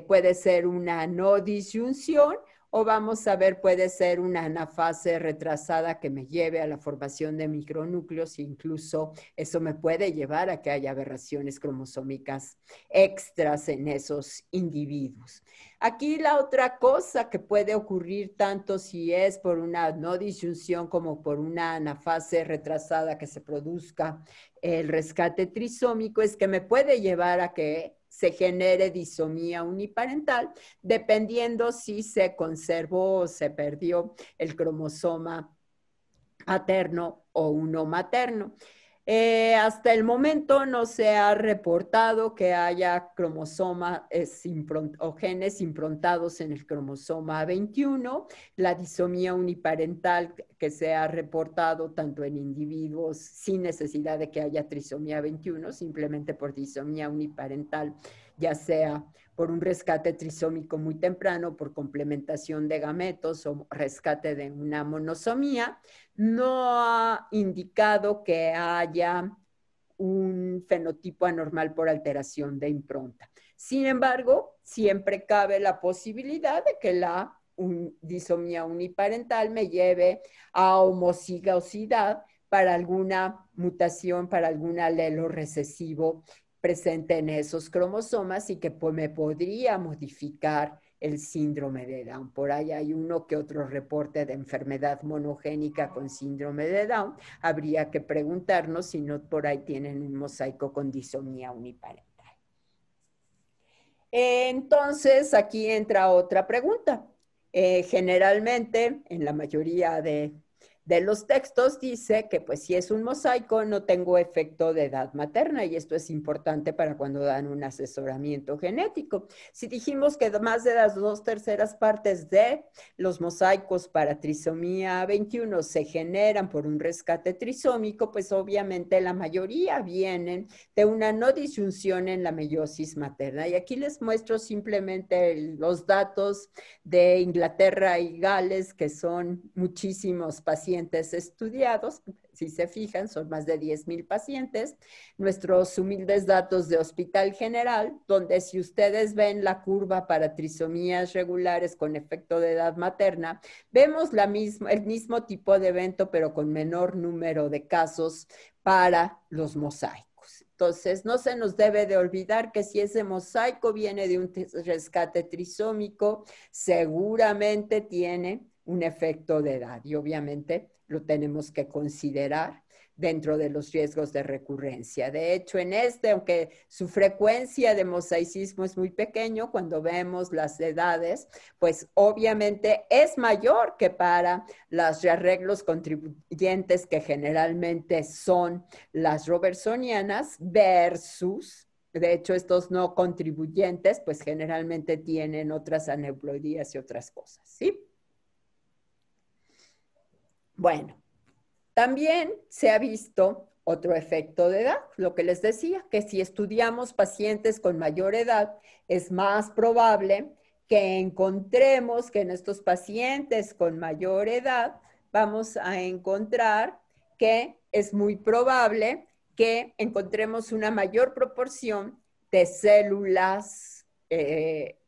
puede ser una no disyunción, o vamos a ver, puede ser una anafase retrasada que me lleve a la formación de micronúcleos, e incluso eso me puede llevar a que haya aberraciones cromosómicas extras en esos individuos. Aquí la otra cosa que puede ocurrir tanto si es por una no disyunción como por una anafase retrasada que se produzca el rescate trisómico es que me puede llevar a que se genere disomía uniparental, dependiendo si se conservó o se perdió el cromosoma paterno o uno materno. Hasta el momento no se ha reportado que haya cromosomas o genes improntados en el cromosoma 21. La disomía uniparental que se ha reportado tanto en individuos sin necesidad de que haya trisomía 21, simplemente por disomía uniparental, ya sea por un rescate trisómico muy temprano, por complementación de gametos o rescate de una monosomía, no ha indicado que haya un fenotipo anormal por alteración de impronta. Sin embargo, siempre cabe la posibilidad de que la disomía uniparental me lleve a homocigosidad para alguna mutación, para algún alelo recesivo presente en esos cromosomas y que me podría modificar el síndrome de Down. Por ahí hay uno que otro reporte de enfermedad monogénica con síndrome de Down. Habría que preguntarnos si no por ahí tienen un mosaico con disomía uniparental. Entonces, aquí entra otra pregunta. Generalmente, en la mayoría de los textos dice que pues si es un mosaico no tengo efecto de edad materna y esto es importante para cuando dan un asesoramiento genético. Si dijimos que más de las 2/3 partes de los mosaicos para trisomía 21 se generan por un rescate trisómico, pues obviamente la mayoría vienen de una no disyunción en la meiosis materna. Y aquí les muestro simplemente los datos de Inglaterra y Gales, que son muchísimos pacientes pacientes estudiados. Si se fijan, son más de 10,000 pacientes. Nuestros humildes datos de Hospital General, donde si ustedes ven la curva para trisomías regulares con efecto de edad materna, vemos el mismo tipo de evento, pero con menor número de casos para los mosaicos. Entonces, no se nos debe de olvidar que si ese mosaico viene de un rescate trisómico, seguramente tiene un efecto de edad y obviamente lo tenemos que considerar dentro de los riesgos de recurrencia. De hecho, aunque su frecuencia de mosaicismo es muy pequeño, cuando vemos las edades, pues obviamente es mayor que para los rearreglos contribuyentes que generalmente son las robertsonianas versus, de hecho, estos no contribuyentes, pues generalmente tienen otras aneuploidías y otras cosas, ¿sí? Bueno, también se ha visto otro efecto de edad, lo que les decía, que si estudiamos pacientes con mayor edad, es más probable que encontremos que en estos pacientes con mayor edad vamos a encontrar que es muy probable que encontremos una mayor proporción de células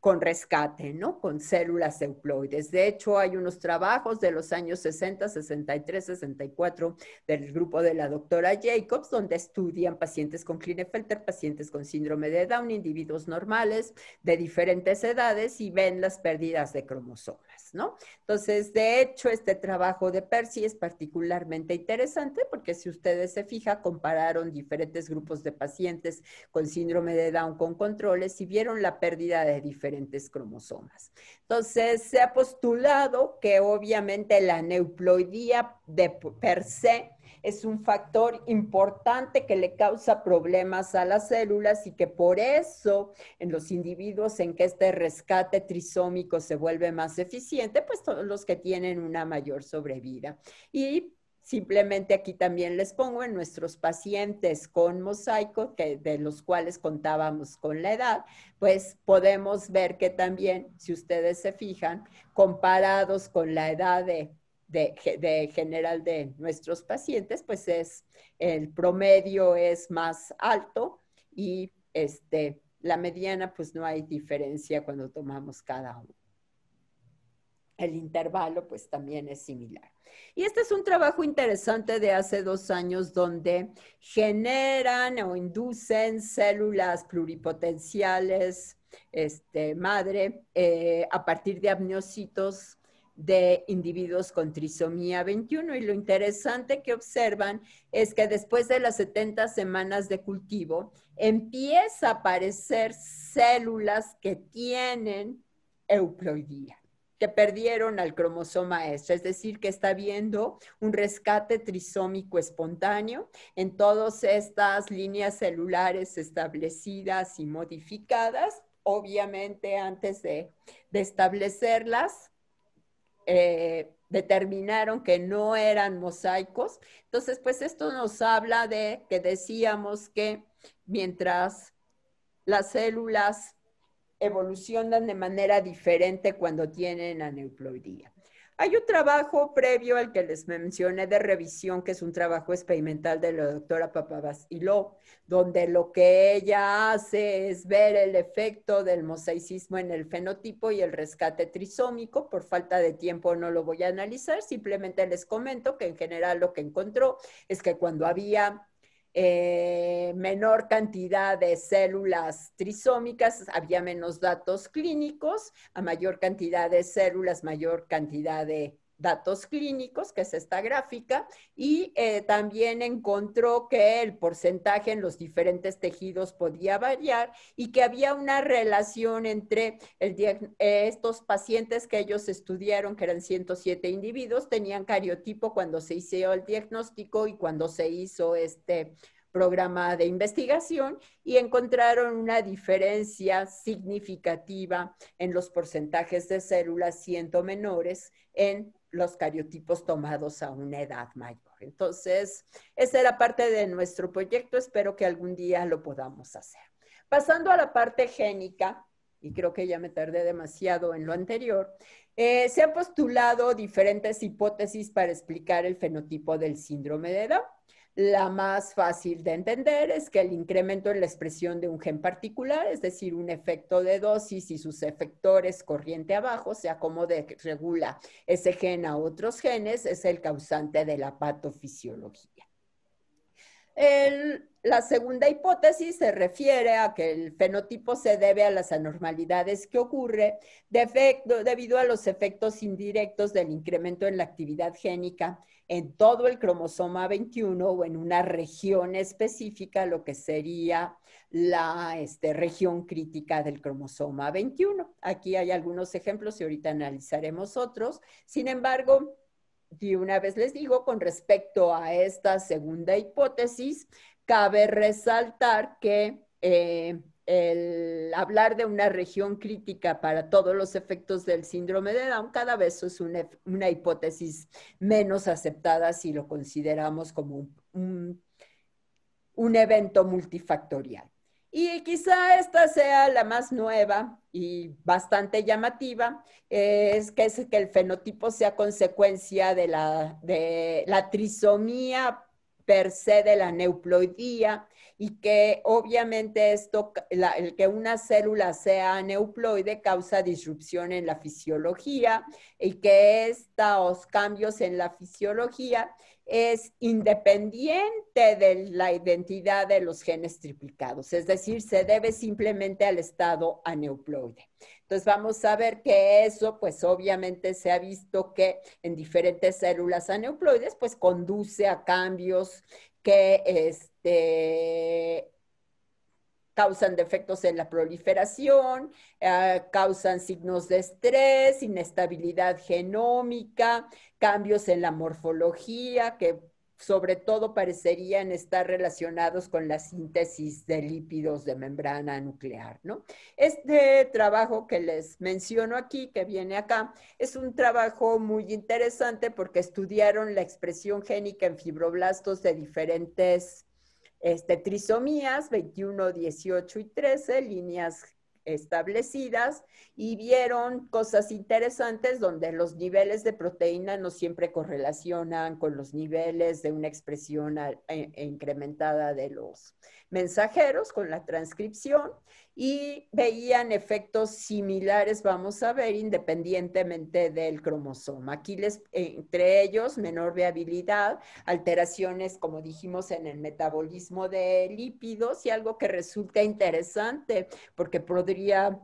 con rescate, ¿no? Con células euploides. De hecho, hay unos trabajos de los años 60, 63, 64 del grupo de la doctora Jacobs, donde estudian pacientes con Klinefelter, pacientes con síndrome de Down, individuos normales de diferentes edades y ven las pérdidas de cromosomas, ¿no? Entonces, de hecho, este trabajo de Percy es particularmente interesante porque si ustedes se fijan, compararon diferentes grupos de pacientes con síndrome de Down con controles y vieron la pérdida de diferentes cromosomas. Entonces, se ha postulado que obviamente la aneuploidía de per se es un factor importante que le causa problemas a las células y que por eso en los individuos en que este rescate trisómico se vuelve más eficiente, pues todos los que tienen una mayor sobrevida. Y simplemente aquí también les pongo en nuestros pacientes con mosaico, de los cuales contábamos con la edad, pues podemos ver que también, si ustedes se fijan, comparados con la edad de general de nuestros pacientes, pues el promedio es más alto y la mediana, pues no hay diferencia cuando tomamos cada uno. El intervalo, pues también es similar. Y este es un trabajo interesante de hace 2 años donde generan o inducen células pluripotenciales madre a partir de amniocitos de individuos con trisomía 21. Y lo interesante que observan es que después de las 70 semanas de cultivo empieza a aparecer células que tienen euploidía, que perdieron al cromosoma extra, es decir, que está habiendo un rescate trisómico espontáneo en todas estas líneas celulares establecidas y modificadas. Obviamente, antes de establecerlas, determinaron que no eran mosaicos. Entonces, pues esto nos habla de que decíamos que mientras las células evolucionan de manera diferente cuando tienen aneuploidía. Hay un trabajo previo al que les mencioné de revisión, que es un trabajo experimental de la doctora Papavasilou, donde lo que ella hace es ver el efecto del mosaicismo en el fenotipo y el rescate trisómico. Por falta de tiempo no lo voy a analizar, simplemente les comento que en general lo que encontró es que cuando había menor cantidad de células trisómicas, había menos datos clínicos, a mayor cantidad de células, mayor cantidad de datos clínicos, que es esta gráfica, y también encontró que el porcentaje en los diferentes tejidos podía variar y que había una relación entre estos pacientes que ellos estudiaron, que eran 107 individuos, tenían cariotipo cuando se hizo el diagnóstico y cuando se hizo programa de investigación, y encontraron una diferencia significativa en los porcentajes de células siendo menores en los cariotipos tomados a una edad mayor. Entonces, esa era parte de nuestro proyecto. Espero que algún día lo podamos hacer. Pasando a la parte génica, y creo que ya me tardé demasiado en lo anterior, Se han postulado diferentes hipótesis para explicar el fenotipo del síndrome de Down. La más fácil de entender es que el incremento en la expresión de un gen particular, es decir, un efecto de dosis y sus efectores corriente abajo, o sea, cómo regula ese gen a otros genes, es el causante de la patofisiología. La segunda hipótesis se refiere a que el fenotipo se debe a las anormalidades que ocurre debido a los efectos indirectos del incremento en la actividad génica en todo el cromosoma 21 o en una región específica, lo que sería la región crítica del cromosoma 21. Aquí hay algunos ejemplos y ahorita analizaremos otros. Sin embargo, y una vez les digo, con respecto a esta segunda hipótesis, cabe resaltar que el hablar de una región crítica para todos los efectos del síndrome de Down cada vez es una hipótesis menos aceptada si lo consideramos como un evento multifactorial. Y quizá esta sea la más nueva y bastante llamativa, es que el fenotipo sea consecuencia de la trisomía per se de la neuploidía, y que obviamente el que una célula sea aneuploide causa disrupción en la fisiología, y que estos cambios en la fisiología es independiente de la identidad de los genes triplicados, es decir, se debe simplemente al estado aneuploide. Entonces vamos a ver que eso, pues obviamente se ha visto que en diferentes células aneuploides, pues conduce a cambios que causan defectos en la proliferación, causan signos de estrés, inestabilidad genómica, cambios en la morfología, que sobre todo parecerían estar relacionados con la síntesis de lípidos de membrana nuclear, ¿no? Este trabajo que les menciono aquí, que viene acá, es un trabajo muy interesante porque estudiaron la expresión génica en fibroblastos de diferentes trisomías, 21, 18 y 13, líneas establecidas, y vieron cosas interesantes donde los niveles de proteína no siempre correlacionan con los niveles de una expresión incrementada de los mensajeros con la transcripción, y veían efectos similares, vamos a ver, independientemente del cromosoma. Aquí entre ellos, menor viabilidad, alteraciones, como dijimos, en el metabolismo de lípidos, y algo que resulta interesante porque podría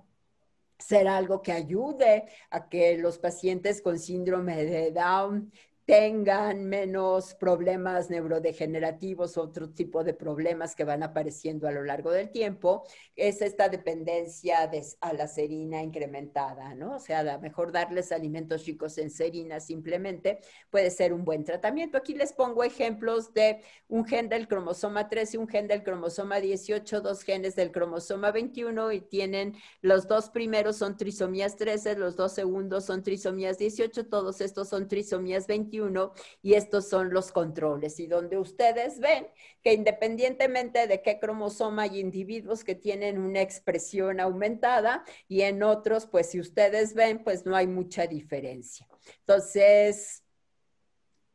ser algo que ayude a que los pacientes con síndrome de Down tengan menos problemas neurodegenerativos o otro tipo de problemas que van apareciendo a lo largo del tiempo, es esta dependencia a la serina incrementada, ¿no? O sea, a lo mejor darles alimentos ricos en serina simplemente puede ser un buen tratamiento. Aquí les pongo ejemplos de un gen del cromosoma 13, un gen del cromosoma 18, dos genes del cromosoma 21, y tienen los dos primeros son trisomías 13, los dos segundos son trisomías 18, todos estos son trisomías 21, y estos son los controles, y donde ustedes ven que independientemente de qué cromosoma hay individuos que tienen una expresión aumentada, y en otros, pues si ustedes ven, pues no hay mucha diferencia. Entonces,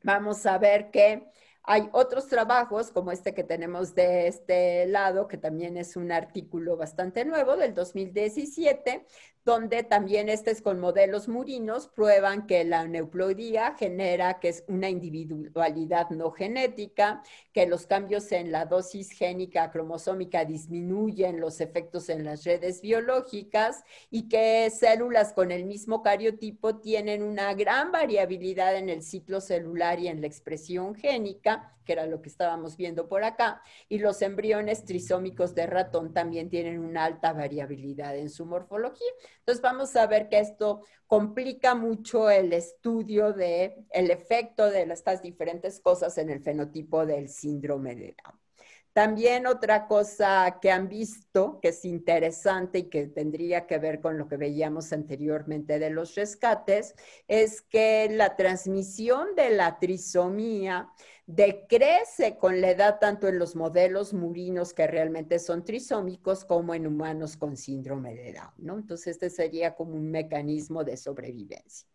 vamos a ver que hay otros trabajos como este que tenemos de este lado, que también es un artículo bastante nuevo del 2017, donde también es con modelos murinos, prueban que la neuploidía genera que es una individualidad no genética, que los cambios en la dosis génica cromosómica disminuyen los efectos en las redes biológicas, y que células con el mismo cariotipo tienen una gran variabilidad en el ciclo celular y en la expresión génica, que era lo que estábamos viendo por acá, y los embriones trisómicos de ratón también tienen una alta variabilidad en su morfología. Entonces vamos a ver que esto complica mucho el estudio del efecto de estas diferentes cosas en el fenotipo del síndrome de Down. También otra cosa que han visto, que es interesante y que tendría que ver con lo que veíamos anteriormente de los rescates, es que la transmisión de la trisomía decrece con la edad tanto en los modelos murinos que realmente son trisómicos como en humanos con síndrome de Down, ¿no? Entonces este sería como un mecanismo de sobrevivencia.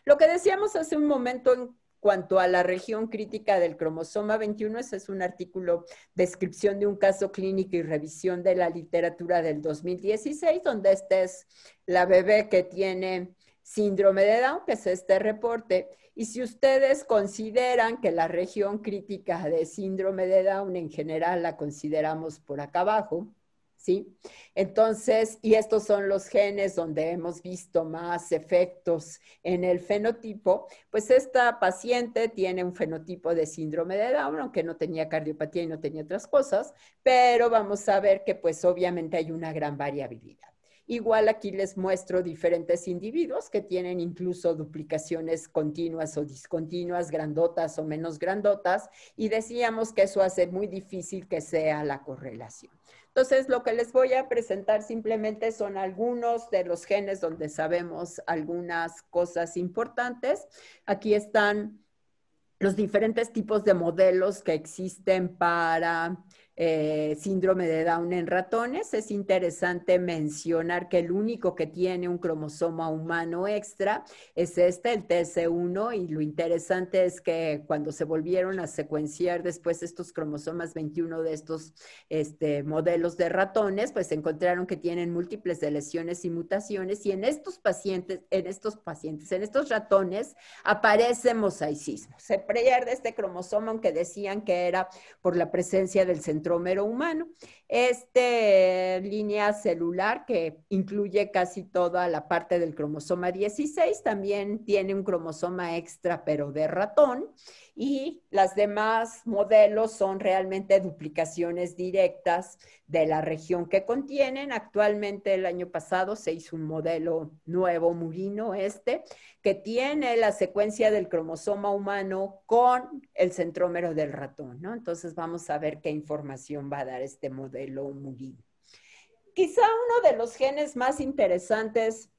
Lo que decíamos hace un momento en cuanto a la región crítica del cromosoma 21, ese es un artículo, descripción de un caso clínico y revisión de la literatura del 2016, donde esta es la bebé que tiene síndrome de Down, que es este reporte. Y si ustedes consideran que la región crítica de síndrome de Down en general la consideramos por acá abajo, ¿sí? Entonces, y estos son los genes donde hemos visto más efectos en el fenotipo, pues esta paciente tiene un fenotipo de síndrome de Down, aunque no tenía cardiopatía y no tenía otras cosas, pero vamos a ver que pues obviamente hay una gran variabilidad. Igual aquí les muestro diferentes individuos que tienen incluso duplicaciones continuas o discontinuas, grandotas o menos grandotas, y decíamos que eso hace muy difícil que sea la correlación. Entonces, lo que les voy a presentar simplemente son algunos de los genes donde sabemos algunas cosas importantes. Aquí están los diferentes tipos de modelos que existen para síndrome de Down en ratones. Es interesante mencionar que el único que tiene un cromosoma humano extra es este, el TS1, y lo interesante es que cuando se volvieron a secuenciar después estos cromosomas 21 de estos modelos de ratones, pues encontraron que tienen múltiples lesiones y mutaciones, y en estos ratones aparece mosaicismo. Se pierde este cromosoma, aunque decían que era por la presencia del centrómero humano. Línea celular que incluye casi toda la parte del cromosoma 16, también tiene un cromosoma extra, pero de ratón, y las demás modelos son realmente duplicaciones directas de la región que contienen. Actualmente, el año pasado se hizo un modelo nuevo murino que tiene la secuencia del cromosoma humano con el centrómero del ratón, ¿no? Entonces vamos a ver qué información va a dar este modelo murino. Quizá uno de los genes más interesantes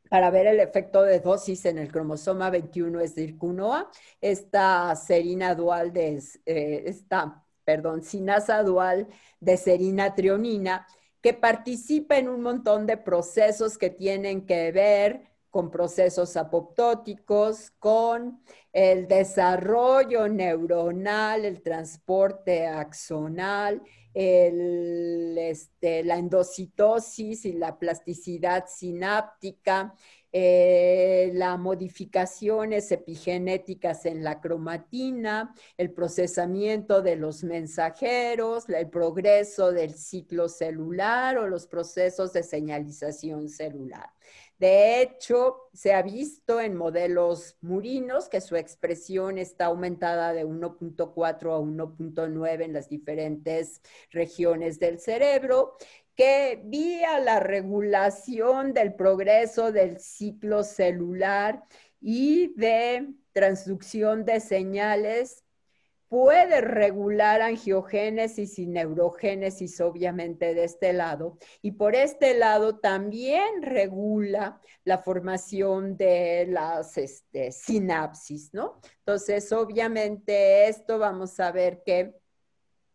para ver el efecto de dosis en el cromosoma 21 es DIRC1A, esta serina dual sinasa dual de serina trionina, que participa en un montón de procesos que tienen que ver con procesos apoptóticos, con el desarrollo neuronal, el transporte axonal, la endocitosis y la plasticidad sináptica, las modificaciones epigenéticas en la cromatina, el procesamiento de los mensajeros, el progreso del ciclo celular o los procesos de señalización celular. De hecho, se ha visto en modelos murinos que su expresión está aumentada de 1.4 a 1.9 en las diferentes regiones del cerebro, que vía la regulación del progreso del ciclo celular y de transducción de señales, puede regular angiogénesis y neurogénesis, obviamente, de este lado. Y por este lado también regula la formación de las sinapsis, ¿no? Entonces, obviamente, esto vamos a ver que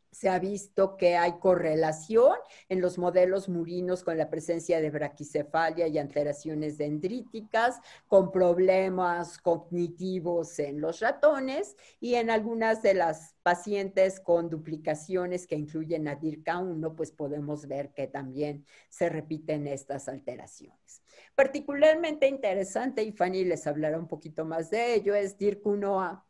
se ha visto que hay correlación en los modelos murinos con la presencia de braquicefalia y alteraciones dendríticas, con problemas cognitivos en los ratones y en algunas de las pacientes con duplicaciones que incluyen a DIRK1, pues podemos ver que también se repiten estas alteraciones. Particularmente interesante, y Fanny les hablará un poquito más de ello, es DIRK1A,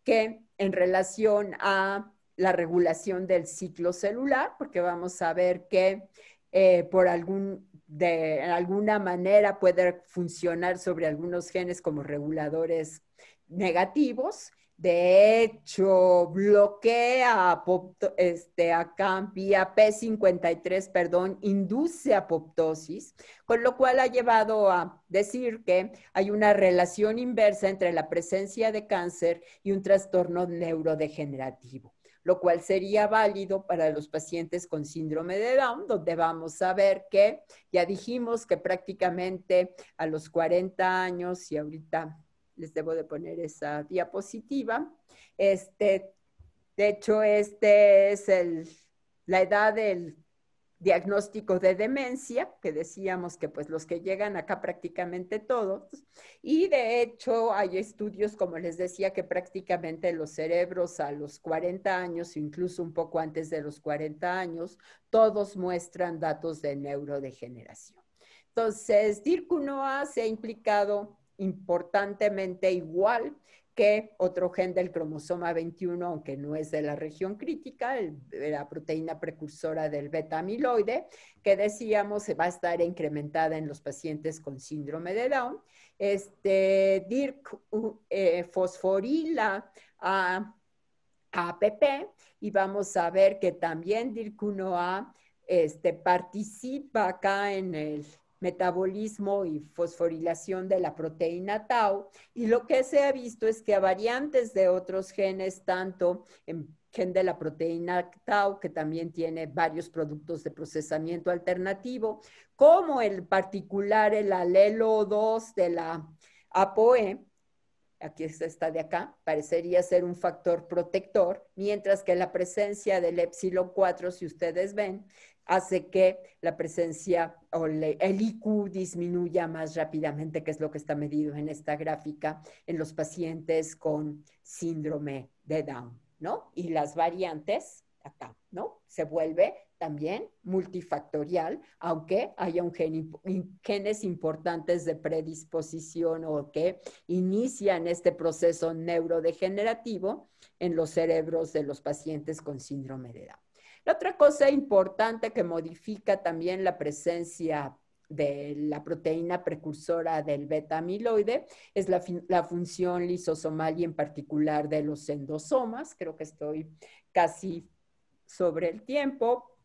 que en relación a la regulación del ciclo celular, porque vamos a ver que de alguna manera puede funcionar sobre algunos genes como reguladores negativos. De hecho, bloquea acá vía P53, induce apoptosis, con lo cual ha llevado a decir que hay una relación inversa entre la presencia de cáncer y un trastorno neurodegenerativo. lo cual sería válido para los pacientes con síndrome de Down, donde vamos a ver que ya dijimos que prácticamente a los 40 años, y ahorita les debo de poner esa diapositiva, de hecho, es la edad del diagnóstico de demencia, que decíamos que pues los que llegan acá prácticamente todos, y de hecho hay estudios, como les decía, que prácticamente los cerebros a los 40 años, incluso un poco antes de los 40 años, todos muestran datos de neurodegeneración. Entonces, DYRK1A se ha implicado importantemente igual que otro gen del cromosoma 21, aunque no es de la región crítica, la proteína precursora del beta-amiloide, que decíamos se va a estar incrementada en los pacientes con síndrome de Down. DYRK fosforila a APP, y vamos a ver que también DYRK1A participa acá en el metabolismo y fosforilación de la proteína tau, y lo que se ha visto es que a variantes de otros genes, tanto en gen de la proteína tau, que también tiene varios productos de procesamiento alternativo, como en particular el alelo 2 de la ApoE, aquí está de acá, parecería ser un factor protector, mientras que la presencia del epsilon 4, si ustedes ven, hace que la presencia o el IQ disminuya más rápidamente, que es lo que está medido en esta gráfica en los pacientes con síndrome de Down, ¿no? Y las variantes, acá, ¿no? Se vuelve también multifactorial, aunque haya genes importantes de predisposición o que inician este proceso neurodegenerativo en los cerebros de los pacientes con síndrome de Down. La otra cosa importante que modifica también la presencia de la proteína precursora del beta-amiloide es la función lisosomal y en particular de los endosomas. Creo que estoy casi sobre el tiempo.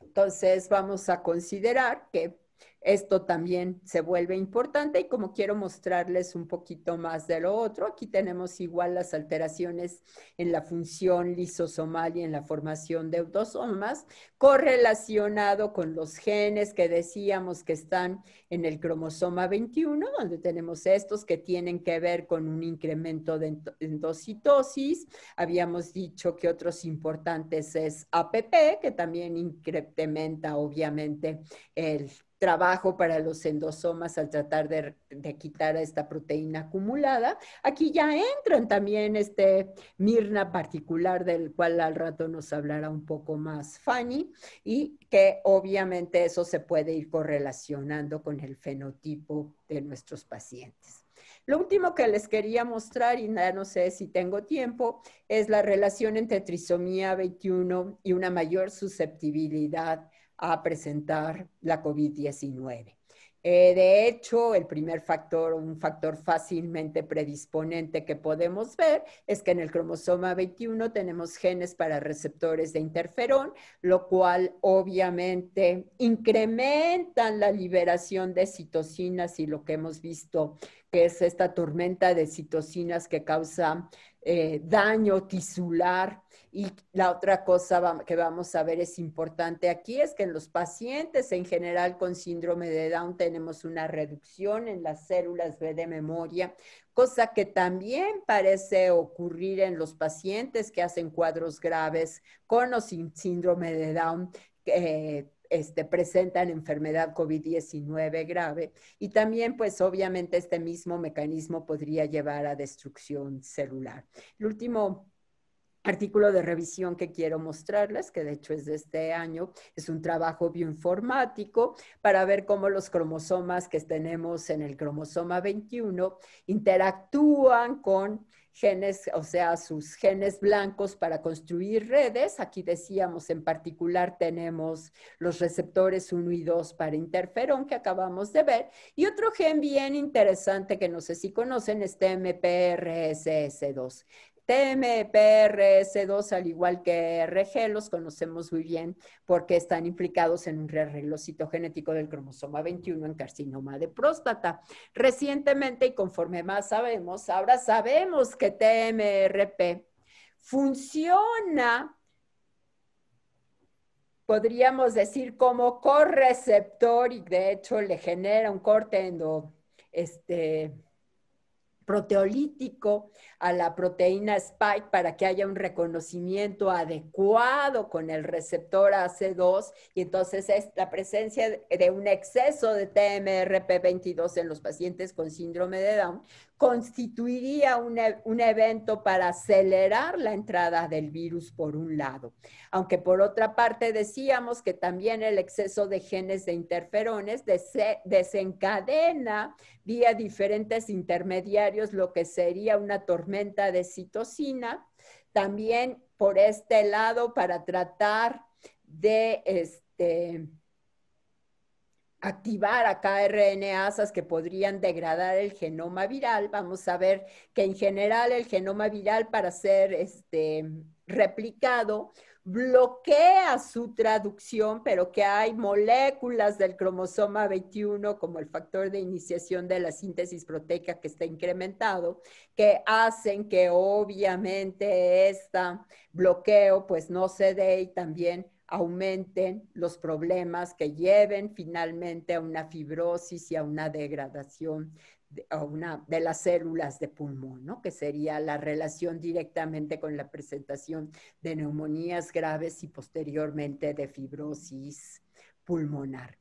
Entonces vamos a considerar que esto también se vuelve importante, y como quiero mostrarles un poquito más de lo otro, aquí tenemos igual las alteraciones en la función lisosomal y en la formación de endosomas, correlacionado con los genes que decíamos que están en el cromosoma 21, donde tenemos estos que tienen que ver con un incremento de endocitosis. Habíamos dicho que otros importantes es APP, que también incrementa obviamente el trabajo para los endosomas al tratar de quitar a esta proteína acumulada. Aquí ya entran también Mirna particular, del cual al rato nos hablará un poco más Fanny, y que obviamente eso se puede ir correlacionando con el fenotipo de nuestros pacientes. Lo último que les quería mostrar, y no sé si tengo tiempo, es la relación entre trisomía 21 y una mayor susceptibilidad a presentar la COVID-19. De hecho, el primer factor, un factor fácilmente predisponente que podemos ver, es que en el cromosoma 21 tenemos genes para receptores de interferón, lo cual obviamente incrementan la liberación de citocinas, y lo que hemos visto que es esta tormenta de citocinas que causa daño tisular. Y la otra cosa que vamos a ver es importante aquí, es que en los pacientes en general con síndrome de Down tenemos una reducción en las células B de memoria, cosa que también parece ocurrir en los pacientes que hacen cuadros graves con o sin síndrome de Down, presentan enfermedad COVID-19 grave, y también pues obviamente este mismo mecanismo podría llevar a destrucción celular. El último artículo de revisión que quiero mostrarles, que de hecho es de este año, es un trabajo bioinformático para ver cómo los cromosomas que tenemos en el cromosoma 21 interactúan con genes, o sea, sus genes blancos para construir redes. Aquí decíamos en particular tenemos los receptores 1 y 2 para interferón que acabamos de ver, y otro gen bien interesante que no sé si conocen es TMPRSS2. TMPRS2, al igual que RG, los conocemos muy bien porque están implicados en un rearreglo citogenético del cromosoma 21 en carcinoma de próstata. Recientemente, y conforme más sabemos, ahora sabemos que TMRP funciona, podríamos decir, como correceptor y de hecho le genera un corte proteolítico a la proteína Spike para que haya un reconocimiento adecuado con el receptor AC2 y entonces es la presencia de un exceso de TMRP22 en los pacientes con síndrome de Down constituiría un evento para acelerar la entrada del virus por un lado. Aunque por otra parte decíamos que también el exceso de genes de interferones desencadena vía diferentes intermediarios lo que sería una tormenta de citocina. También por este lado para tratar de activar a KRNasas que podrían degradar el genoma viral. Vamos a ver que en general el genoma viral para ser replicado bloquea su traducción, pero que hay moléculas del cromosoma 21, como el factor de iniciación de la síntesis proteica que está incrementado, que hacen que obviamente este bloqueo pues no se dé y también aumenten los problemas que lleven finalmente a una fibrosis y a una degradación de las células de pulmón, ¿no? Que sería la relación directamente con la presentación de neumonías graves y posteriormente de fibrosis pulmonar.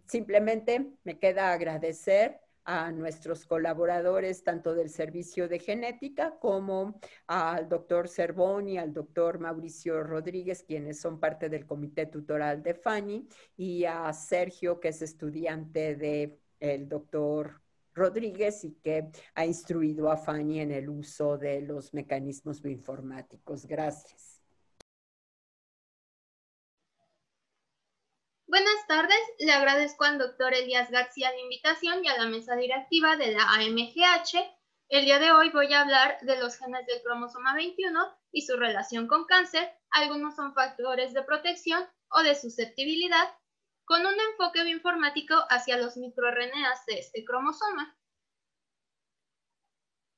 Simplemente me queda agradecer a nuestros colaboradores, tanto del Servicio de Genética como al doctor Cervón y al doctor Mauricio Rodríguez, quienes son parte del comité tutoral de Fanny, y a Sergio, que es estudiante del doctor Rodríguez y que ha instruido a Fanny en el uso de los mecanismos bioinformáticos. Gracias. Buenas tardes, le agradezco al doctor Elías García la invitación y a la mesa directiva de la AMGH. El día de hoy voy a hablar de los genes del cromosoma 21 y su relación con cáncer. Algunos son factores de protección o de susceptibilidad, con un enfoque bioinformático hacia los microRNAs de este cromosoma.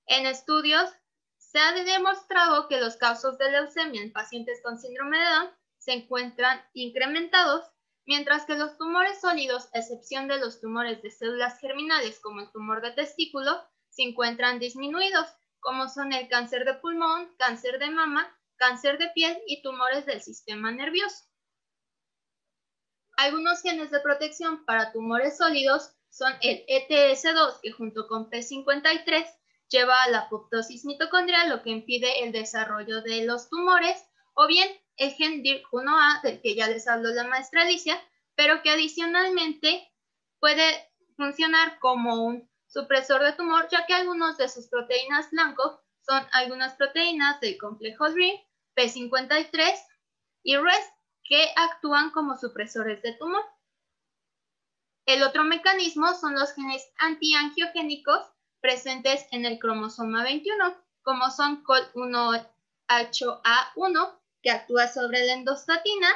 En estudios, se ha demostrado que los casos de leucemia en pacientes con síndrome de Down se encuentran incrementados, mientras que los tumores sólidos, a excepción de los tumores de células germinales como el tumor de testículo, se encuentran disminuidos, como son el cáncer de pulmón, cáncer de mama, cáncer de piel y tumores del sistema nervioso. Algunos genes de protección para tumores sólidos son el ETS2, que junto con P53 lleva a la apoptosis mitocondrial, lo que impide el desarrollo de los tumores, o bien el gen DYRK1A, del que ya les habló la maestra Alicia, pero que adicionalmente puede funcionar como un supresor de tumor, ya que algunos de sus proteínas blanco son algunas proteínas del complejo DRIM, P53 y REST, que actúan como supresores de tumor. El otro mecanismo son los genes antiangiogénicos presentes en el cromosoma 21, como son COL1HA1, que actúa sobre la endostatina,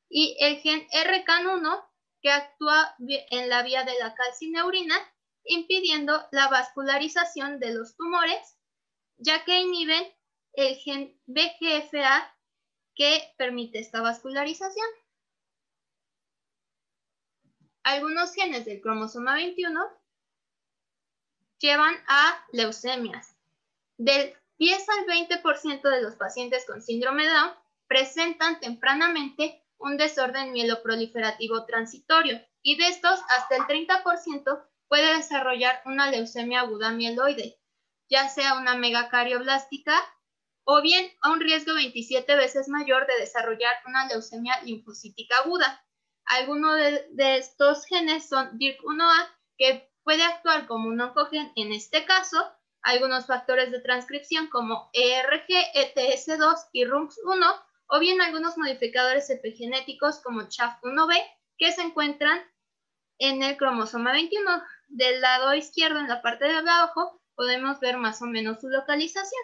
y el gen RCAN1, que actúa en la vía de la calcineurina, impidiendo la vascularización de los tumores, ya que inhiben el gen VEGFA, que permite esta vascularización. Algunos genes del cromosoma 21 llevan a leucemias. Del 10 al 20% de los pacientes con síndrome de Down presentan tempranamente un desorden mieloproliferativo transitorio y de estos hasta el 30% puede desarrollar una leucemia aguda mieloide, ya sea una megacarioblástica o bien a un riesgo 27 veces mayor de desarrollar una leucemia linfocítica aguda. Algunos de estos genes son DYRK1A, que puede actuar como un oncogen en este caso, algunos factores de transcripción como ERG, ETS2 y RUNX1, o bien algunos modificadores epigenéticos como CHAF1B, que se encuentran en el cromosoma 21. Del lado izquierdo, en la parte de abajo, podemos ver más o menos su localización.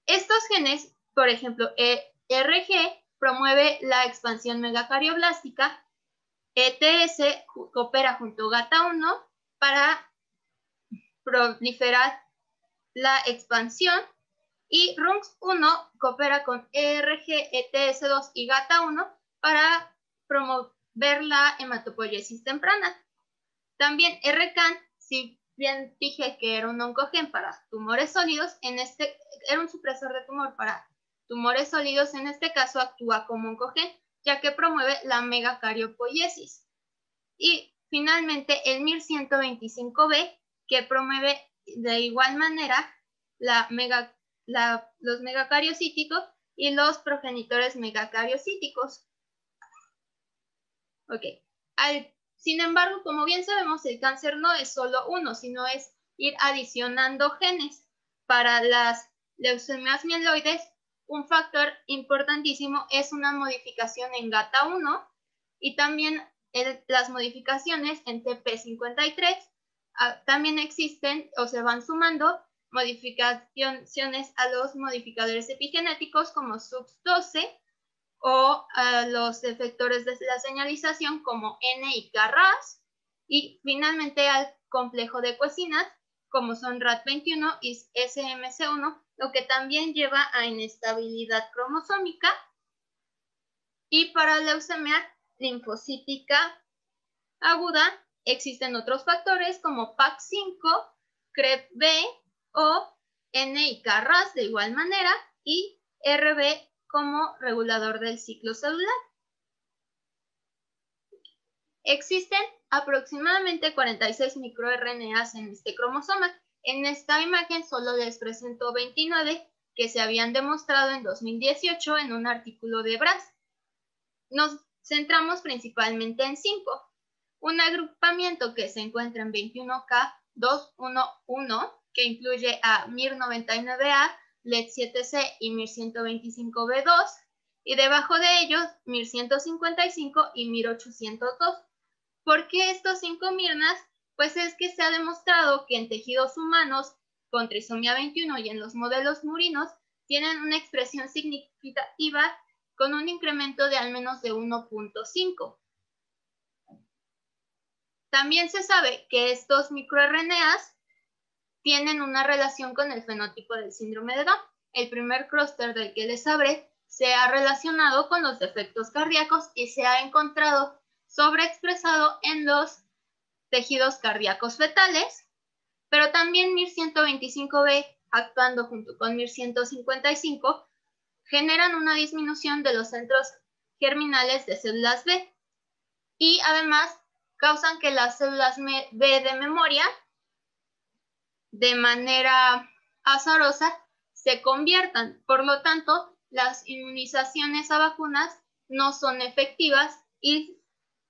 Estos genes, por ejemplo, ERG promueve la expansión megacarioblástica, ETS coopera junto a GATA1 para proliferar la expansión Y RUNX1 coopera con ERG, ETS2 y GATA1 para promover la hematopoiesis temprana. También RCAN, si bien dije que era un oncogen para tumores sólidos, era un supresor de tumor para tumores sólidos, en este caso actúa como oncogen, ya que promueve la megacariopoiesis. Y finalmente el MIR125B, que promueve de igual manera los megacariocíticos y los progenitores megacariocíticos. Ok. Sin embargo, como bien sabemos, el cáncer no es solo uno, sino es ir adicionando genes. Para las leucemias mieloides, un factor importantísimo es una modificación en GATA1 y también las modificaciones en TP53. También existen o se van sumando modificaciones a los modificadores epigenéticos como SUX12 o los efectores de la señalización como N y KRAS, y finalmente al complejo de coecinas como son RAT21 y SMC1, lo que también lleva a inestabilidad cromosómica. Y para leucemia linfocítica aguda existen otros factores como PAC5, CREB-B o N y KRAS de igual manera, y RB como regulador del ciclo celular. Existen aproximadamente 46 microRNAs en este cromosoma. En esta imagen solo les presento 29 que se habían demostrado en 2018 en un artículo de BRAS. Nos centramos principalmente en 5. Un agrupamiento que se encuentra en 21K211, que incluye a MIR99A, LED7C y MIR125B2, y debajo de ellos MIR155 y MIR802. ¿Por qué estos 5 mirnas? Pues es que se ha demostrado que en tejidos humanos con trisomía 21 y en los modelos murinos tienen una expresión significativa con un incremento de al menos de 1.5. También se sabe que estos microRNAs tienen una relación con el fenotipo del síndrome de Down. El primer clúster del que les hablé se ha relacionado con los defectos cardíacos y se ha encontrado sobreexpresado en los tejidos cardíacos fetales, pero también MIR125B, actuando junto con MIR155, generan una disminución de los centros germinales de células B y además causan que las células B de memoria, de manera azarosa, se conviertan. Por lo tanto, las inmunizaciones a vacunas no son efectivas y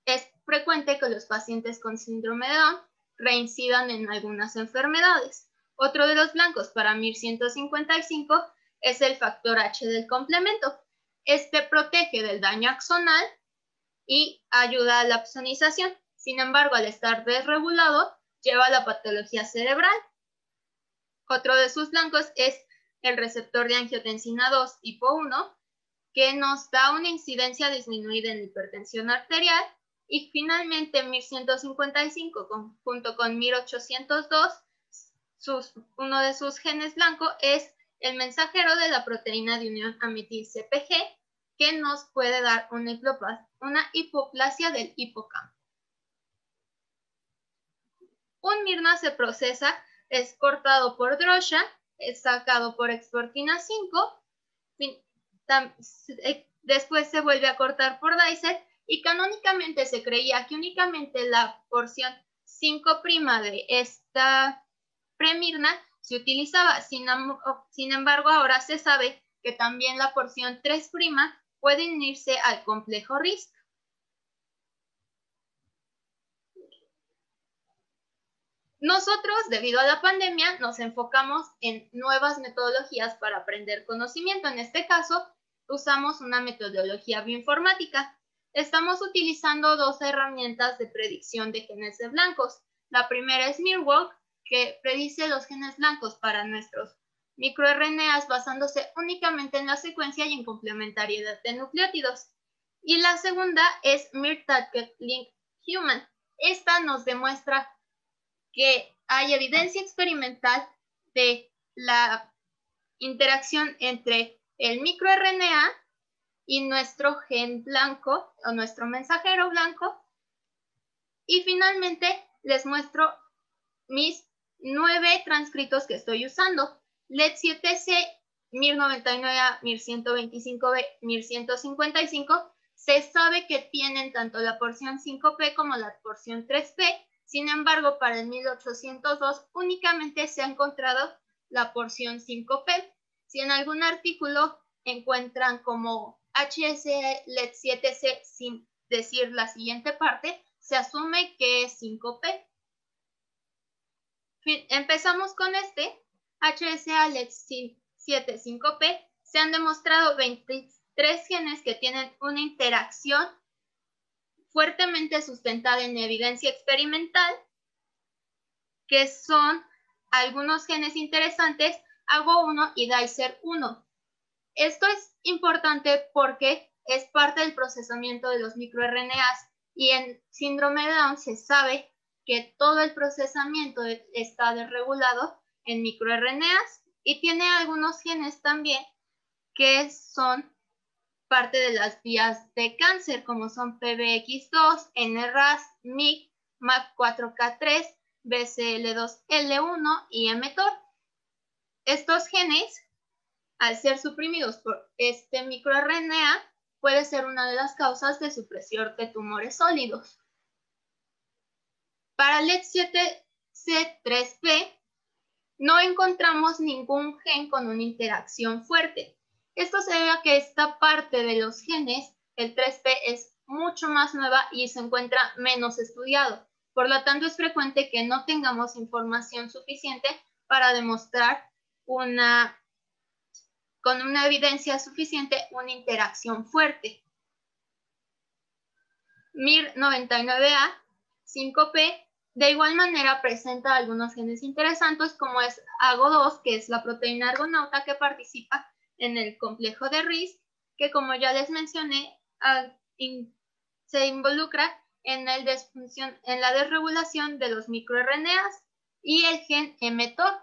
es frecuente que los pacientes con síndrome de Down reincidan en algunas enfermedades. Otro de los blancos para MIR155 es el factor H del complemento. Este protege del daño axonal y ayuda a la axonización. Sin embargo, al estar desregulado, lleva a la patología cerebral. Otro de sus blancos es el receptor de angiotensina 2 tipo 1, que nos da una incidencia disminuida en hipertensión arterial. Y finalmente MIR155 junto con MIR802, uno de sus genes blanco es el mensajero de la proteína de unión amitil-CpG, que nos puede dar una hipoplasia del hipocampo. Un mirna se procesa, es cortado por Drosha, es sacado por exportina 5, después se vuelve a cortar por Dicer, y canónicamente se creía que únicamente la porción 5' de esta premirna se utilizaba. Sin embargo, ahora se sabe que también la porción 3' puede unirse al complejo RISC. Nosotros, debido a la pandemia, nos enfocamos en nuevas metodologías para aprender conocimiento. En este caso, usamos una metodología bioinformática. Estamos utilizando 2 herramientas de predicción de genes de blancos. La primera es MIRWalk, que predice los genes blancos para nuestros microRNAs basándose únicamente en la secuencia y en complementariedad de nucleótidos. Y la segunda es MIR-Target Link Human. Esta nos demuestra que hay evidencia experimental de la interacción entre el microRNA y nuestro gen blanco o nuestro mensajero blanco. Y finalmente les muestro mis 9 transcritos que estoy usando. LED7C, MIR99A, MIR125B, MIR155. Se sabe que tienen tanto la porción 5P como la porción 3P. Sin embargo, para el 1802 únicamente se ha encontrado la porción 5P. Si en algún artículo encuentran como HSE LED7C sin decir la siguiente parte, se asume que es 5P. Empezamos con este HSA LED7 5P. Se han demostrado 23 genes que tienen una interacción fuertemente sustentada en evidencia experimental, que son algunos genes interesantes, AGO1 y DICER1. Esto es importante porque es parte del procesamiento de los microRNAs y en síndrome de Down se sabe que todo el procesamiento está desregulado en microRNAs y tiene algunos genes también que son parte de las vías de cáncer, como son PBX2, NRAS, MYC, MAP4K3, BCL2L1 y mTOR. Estos genes, al ser suprimidos por este microRNA, puede ser una de las causas de supresión de tumores sólidos. Para LED7C3P no encontramos ningún gen con una interacción fuerte. Esto se debe a que esta parte de los genes, el 3P, es mucho más nueva y se encuentra menos estudiado. Por lo tanto, es frecuente que no tengamos información suficiente para demostrar con una evidencia suficiente una interacción fuerte. MIR99A, 5P, de igual manera presenta algunos genes interesantes como es AGO2, que es la proteína argonauta que participa en el complejo de RISC, que como ya les mencioné, se involucra en la desregulación de los microRNAs, y el gen mTOR.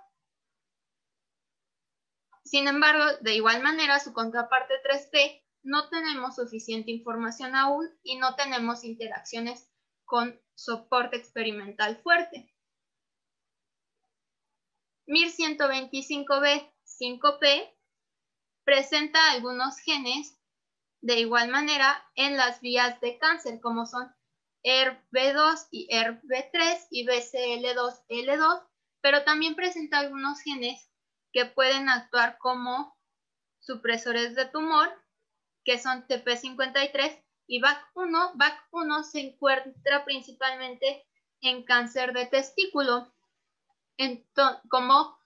Sin embargo, de igual manera, su contraparte 3P, no tenemos suficiente información aún y no tenemos interacciones con soporte experimental fuerte. MIR125B 5P presenta algunos genes de igual manera en las vías de cáncer, como son ERB2 y ERB3 y BCL2L2, pero también presenta algunos genes que pueden actuar como supresores de tumor, que son TP53 y BAC1. BAC1 se encuentra principalmente en cáncer de testículo, como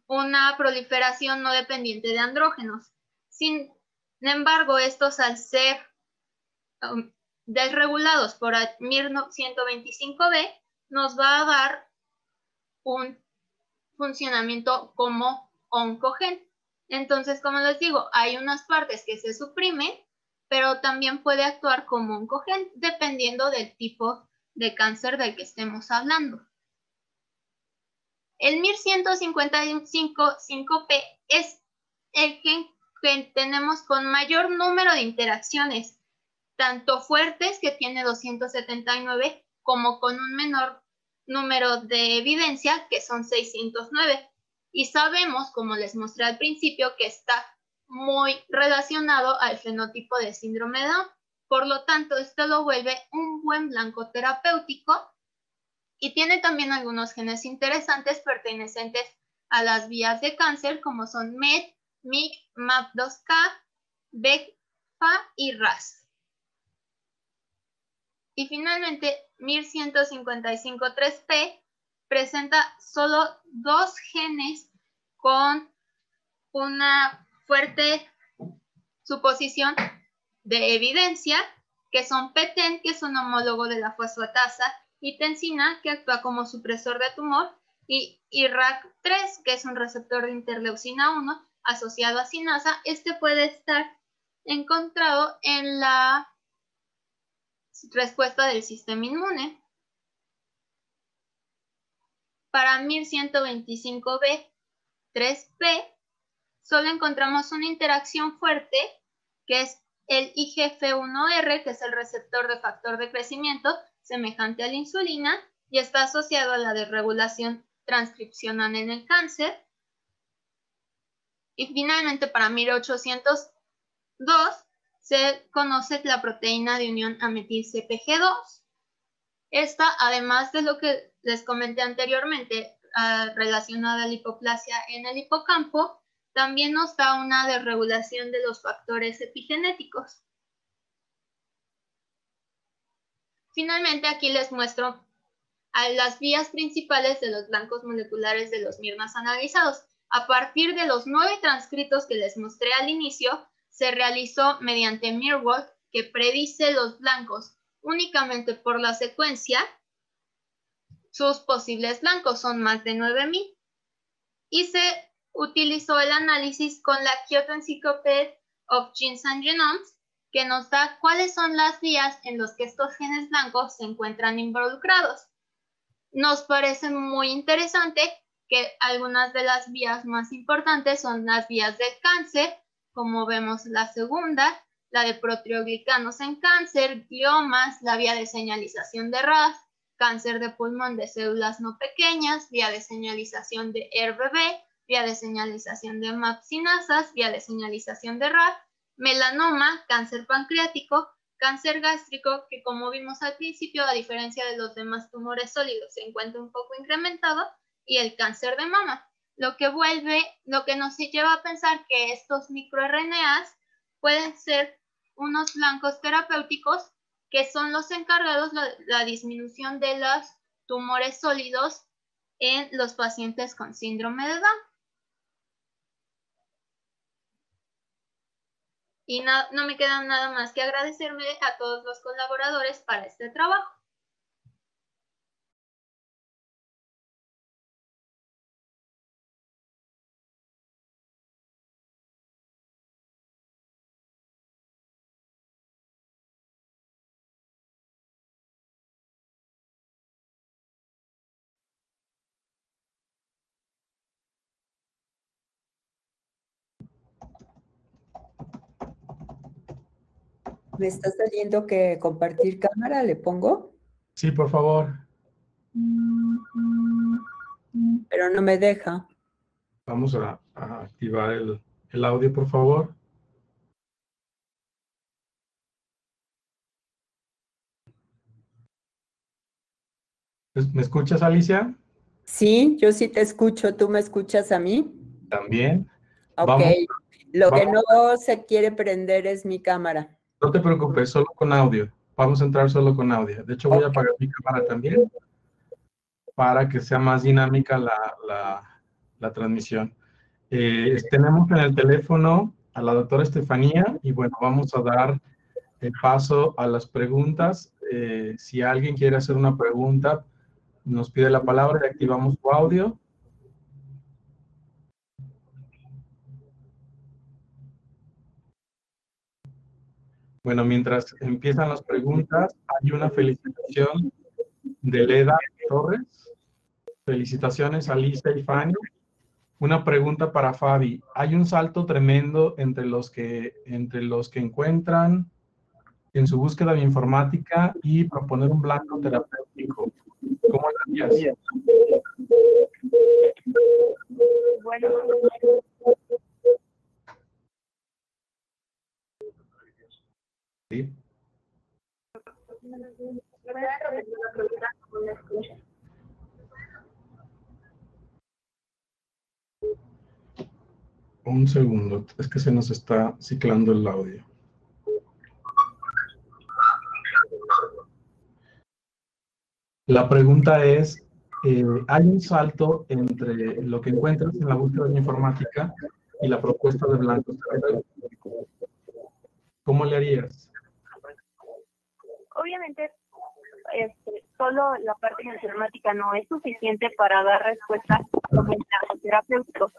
una proliferación no dependiente de andrógenos. Sin embargo, estos, al ser desregulados por MIR125B, nos va a dar un funcionamiento como oncogen. Entonces, como les digo, hay unas partes que se suprimen, pero también puede actuar como oncogen dependiendo del tipo de cáncer del que estemos hablando. El MIR155 5P es el gen que tenemos con mayor número de interacciones, tanto fuertes, que tiene 279, como con un menor número de evidencia, que son 609. Y sabemos, como les mostré al principio, que está muy relacionado al fenotipo de síndrome de Down. Por lo tanto, esto lo vuelve un buen blanco terapéutico y tiene también algunos genes interesantes pertenecientes a las vías de cáncer, como son MET, MYC, MAP2K, BECFA y RAS. Y finalmente, MIR155-3P presenta solo 2 genes con una fuerte suposición de evidencia, que son PTEN, que es un homólogo de la fosfatasa, y tensina, que actúa como supresor de tumor, y IRAK3, que es un receptor de interleucina 1 asociado a sinasa. Este puede estar encontrado en la respuesta del sistema inmune. Para MIR125B 3P solo encontramos una interacción fuerte, que es el IGF-1R, que es el receptor de factor de crecimiento, semejante a la insulina, y está asociado a la desregulación transcripcional en el cáncer. Y finalmente, para 1802, se conoce la proteína de unión a metil-CpG2. Esta, además de lo que les comenté anteriormente, relacionada a la hipoplasia en el hipocampo, también nos da una desregulación de los factores epigenéticos. Finalmente, aquí les muestro a las vías principales de los blancos moleculares de los mirnas analizados. A partir de los 9 transcritos que les mostré al inicio, se realizó mediante Mirwald, que predice los blancos únicamente por la secuencia. Sus posibles blancos son más de 9000. Y se utilizó el análisis con la Kyoto Encyclopedia of Genes and Genomes, que nos da cuáles son las vías en las que estos genes blancos se encuentran involucrados. Nos parece muy interesante que algunas de las vías más importantes son las vías del cáncer, como vemos la segunda, la de proteoglicanos en cáncer, gliomas, la vía de señalización de RAS, cáncer de pulmón de células no pequeñas, vía de señalización de RBB, vía de señalización de MAP sinasas, vía de señalización de RAF, melanoma, cáncer pancreático, cáncer gástrico, que como vimos al principio, a diferencia de los demás tumores sólidos, se encuentra un poco incrementado, y el cáncer de mama, lo que nos lleva a pensar que estos microRNAs pueden ser unos blancos terapéuticos que son los encargados de la disminución de los tumores sólidos en los pacientes con síndrome de Down. Y no me queda nada más que agradecerme a todos los colaboradores para este trabajo. ¿Me está saliendo que compartir cámara? ¿Le pongo? Sí, por favor. Pero no me deja. Vamos a activar el audio, por favor. ¿Me escuchas, Alicia? Sí, yo sí te escucho. ¿Tú me escuchas a mí? También. Ok. Lo que no se quiere prender es mi cámara. No te preocupes, solo con audio. Vamos a entrar solo con audio. De hecho, voy a apagar mi cámara también para que sea más dinámica la transmisión. Tenemos en el teléfono a la doctora Estefanía y bueno, vamos a dar el paso a las preguntas. Si alguien quiere hacer una pregunta, nos pide la palabra y activamos su audio. Bueno, mientras empiezan las preguntas, hay una felicitación de Leda Torres. Felicitaciones a Lisa y Fanny. Una pregunta para Fabi. Hay un salto tremendo entre los que encuentran en su búsqueda de informática y proponer un blanco terapéutico. ¿Cómo lo harías? Bueno. ¿Sí? Un segundo, es que se nos está ciclando el audio. La pregunta es, ¿hay un salto entre lo que encuentras en la búsqueda de informática y la propuesta de blancos terapéuticos? ¿Cómo le harías? Obviamente, solo la parte de informática no es suficiente para dar respuesta como el terapéutico.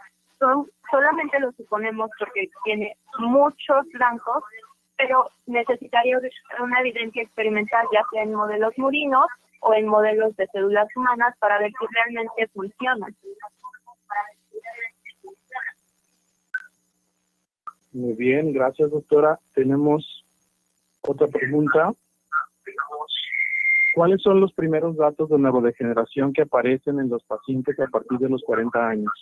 Solamente lo suponemos porque tiene muchos blancos, pero necesitaría una evidencia experimental, ya sea en modelos murinos o en modelos de células humanas, para ver si realmente funcionan. Muy bien, gracias, doctora. Tenemos otra pregunta. ¿Cuáles son los primeros datos de neurodegeneración que aparecen en los pacientes a partir de los 40 años?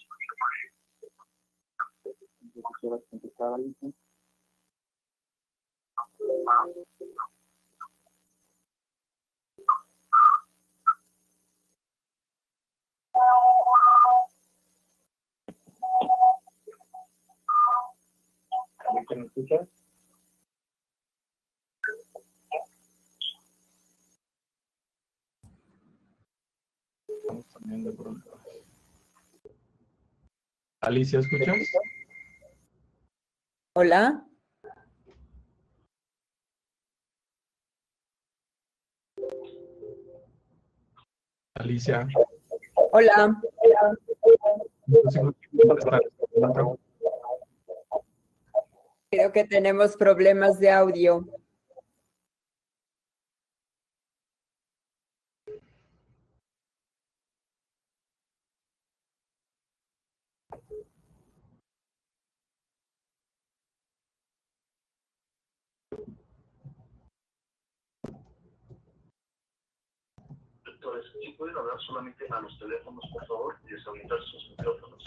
¿Me escuchas? Estamos teniendo problemas. Alicia, ¿escuchas? Hola. Alicia. Hola. Creo que tenemos problemas de audio. Doctores, si pueden hablar solamente a los teléfonos, por favor, y deshabilitar sus micrófonos.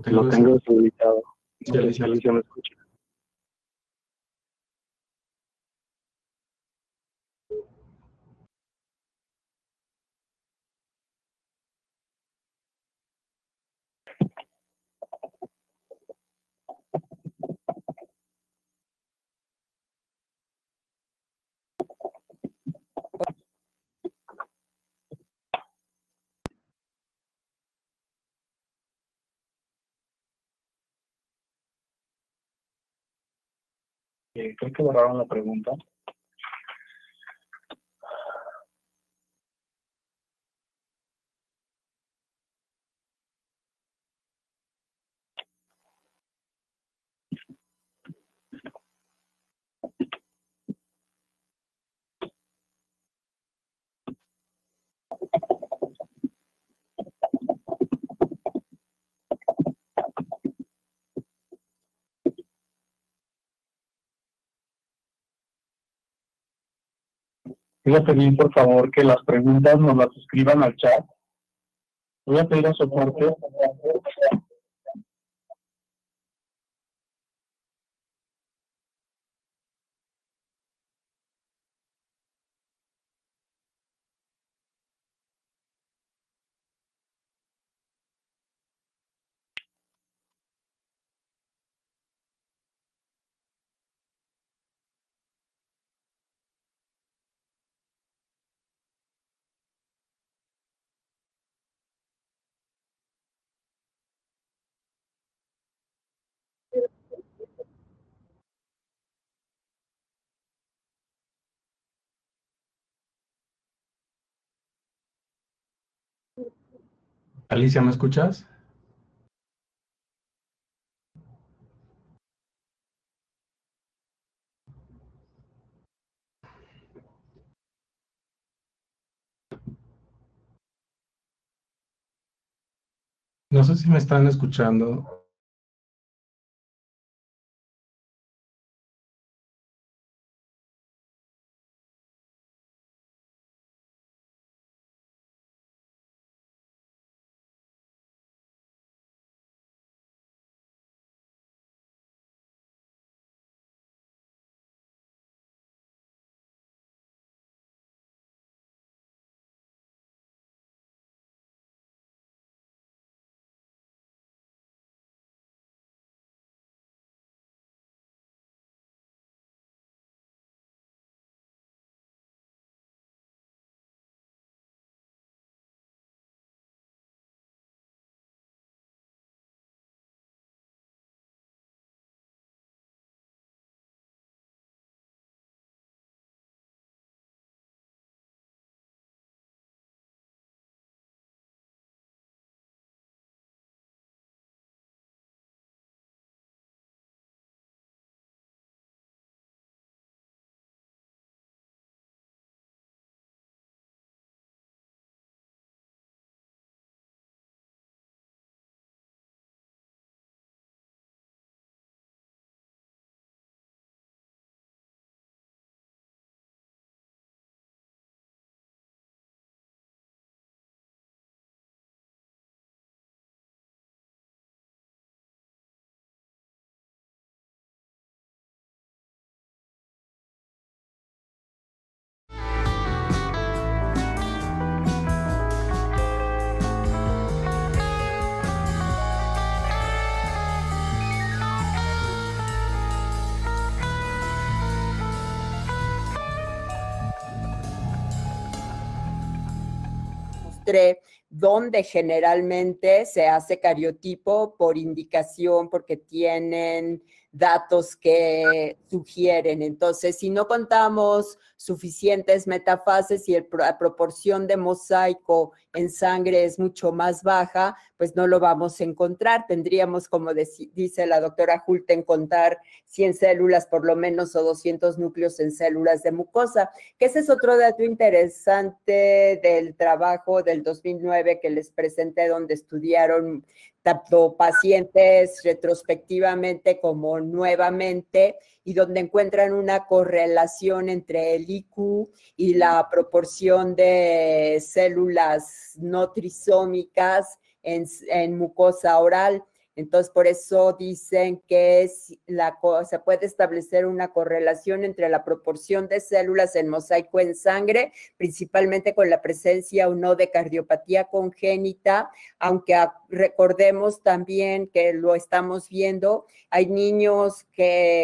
Lo tengo deshabilitado. Sí, Alicia. Alicia me escucha. Creo que borraron la pregunta. Voy a pedir, por favor, que las preguntas nos las escriban al chat. Voy a pedir a soporte Alicia, ¿me escuchas? No sé si me están escuchando. muestre dónde generalmente se hace cariotipo por indicación, porque tienen datos que sugieren. Entonces, si no contamos suficientes metafases y la proporción de mosaico en sangre es mucho más baja, pues no lo vamos a encontrar. Tendríamos, como dice la doctora Hulten, contar 100 células por lo menos o 200 núcleos en células de mucosa, que ese es otro dato interesante del trabajo del 2009 que les presenté, donde estudiaron tanto pacientes retrospectivamente como nuevamente, y donde encuentran una correlación entre el IQ y la proporción de células no trisómicas en mucosa oral. Entonces, por eso dicen que se puede establecer una correlación entre la proporción de células en mosaico en sangre, principalmente con la presencia o no de cardiopatía congénita, aunque recordemos también que lo estamos viendo, hay niños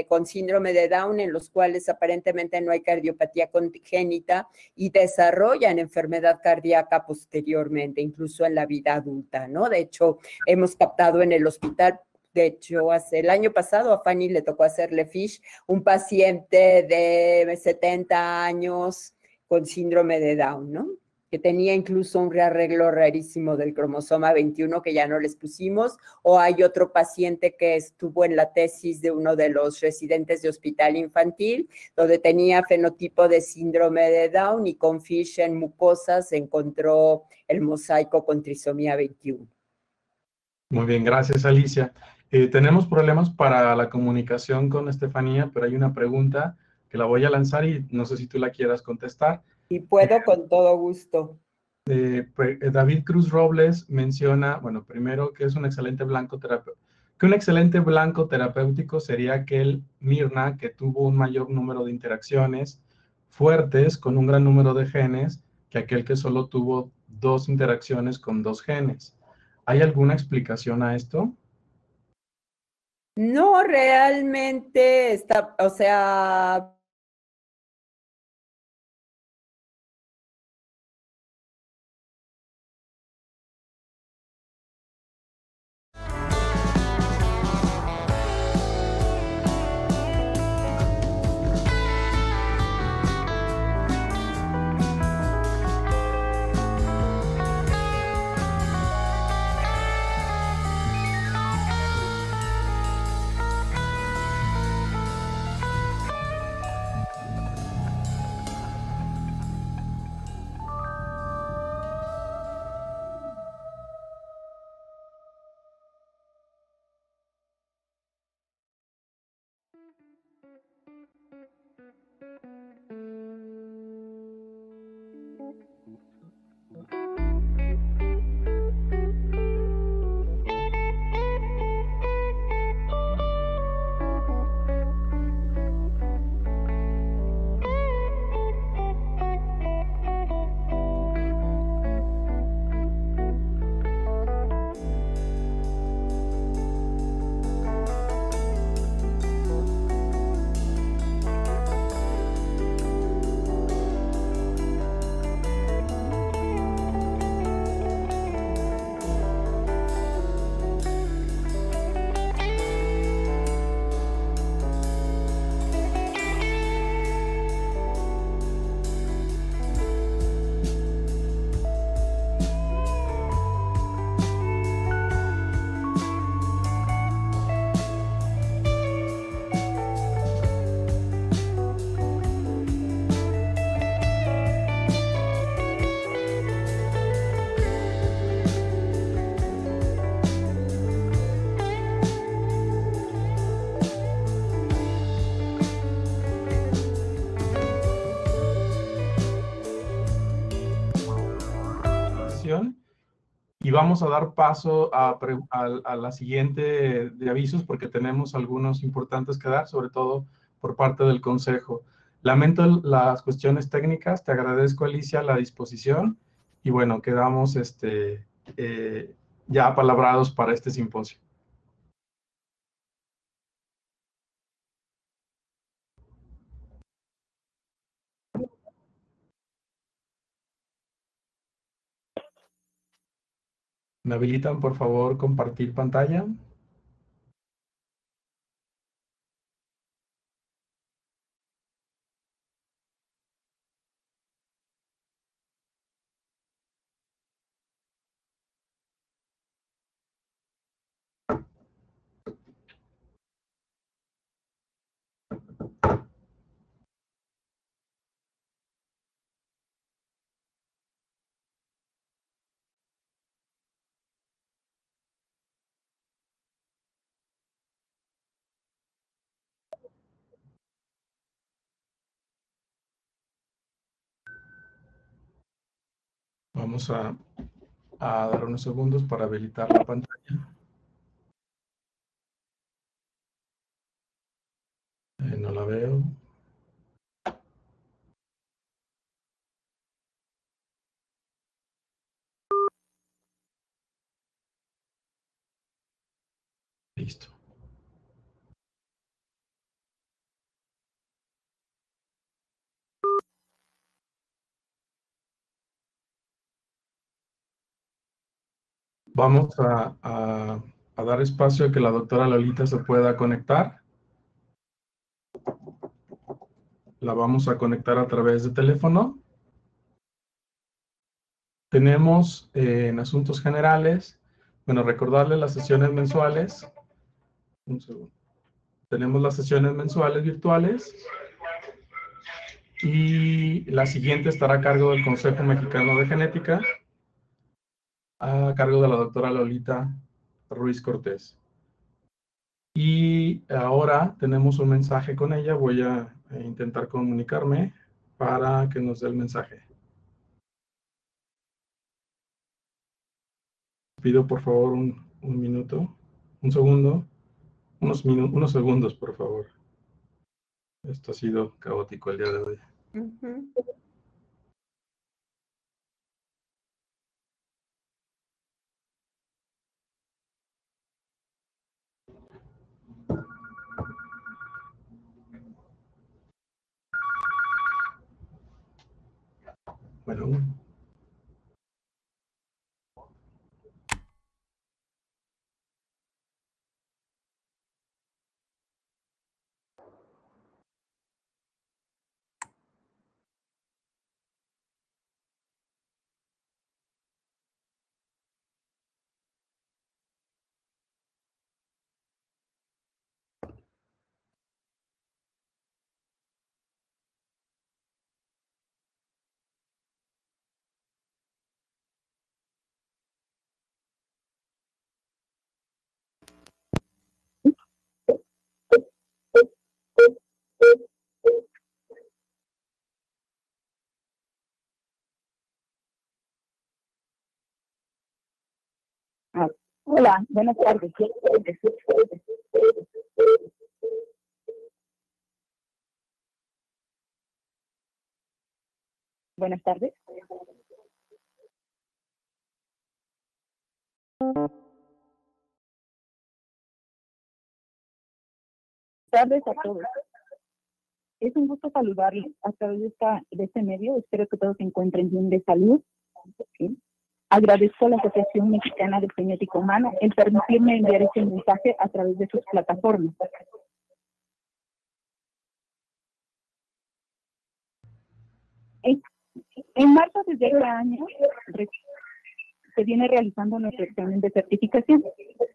con síndrome de Down en los cuales aparentemente no hay cardiopatía congénita y desarrollan enfermedad cardíaca posteriormente, incluso en la vida adulta, ¿no? De hecho, hemos captado en el hospital, de hecho, el año pasado a Fanny le tocó hacerle FISH, un paciente de 70 años con síndrome de Down, ¿no? Que tenía incluso un rearreglo rarísimo del cromosoma 21 que ya no les pusimos, o hay otro paciente que estuvo en la tesis de uno de los residentes de hospital infantil, donde tenía fenotipo de síndrome de Down y con FISH en mucosas se encontró el mosaico con trisomía 21. Muy bien, gracias Alicia. Tenemos problemas para la comunicación con Estefanía, pero hay una pregunta que la voy a lanzar y no sé si tú la quieras contestar. Y puedo con todo gusto. David Cruz Robles menciona, bueno, primero que es un excelente blanco terapéutico, que un excelente blanco terapéutico sería aquel Mirna que tuvo un mayor número de interacciones fuertes con un gran número de genes que aquel que solo tuvo 2 interacciones con 2 genes. ¿Hay alguna explicación a esto? No, realmente está, o sea, y vamos a dar paso a la siguiente de avisos porque tenemos algunos importantes que dar, sobre todo por parte del Consejo. Lamento las cuestiones técnicas, te agradezco Alicia la disposición y bueno, quedamos ya apalabrados para este simposio. ¿Me habilitan, por favor, compartir pantalla? Vamos a dar unos segundos para habilitar la pantalla. No la veo. Listo. Vamos a dar espacio a que la doctora Lolita se pueda conectar. La vamos a conectar a través de teléfono. Tenemos en asuntos generales, bueno, recordarles las sesiones mensuales. Un segundo. Tenemos las sesiones mensuales virtuales y la siguiente estará a cargo del Consejo Mexicano de Genética, a cargo de la doctora Lolita Ruiz Cortés. Y ahora tenemos un mensaje con ella. Voy a intentar comunicarme para que nos dé el mensaje. Pido por favor un minuto, un segundo, unos segundos, por favor. Esto ha sido caótico el día de hoy. Bueno. Hola, buenas tardes. Buenas tardes. Buenas tardes a todos. Es un gusto saludarles a través de este medio. Espero que todos se encuentren bien de salud. ¿Sí? Agradezco a la Asociación Mexicana de Genética Humana el permitirme enviar este mensaje a través de sus plataformas. En marzo de este año se viene realizando nuestro examen de certificación.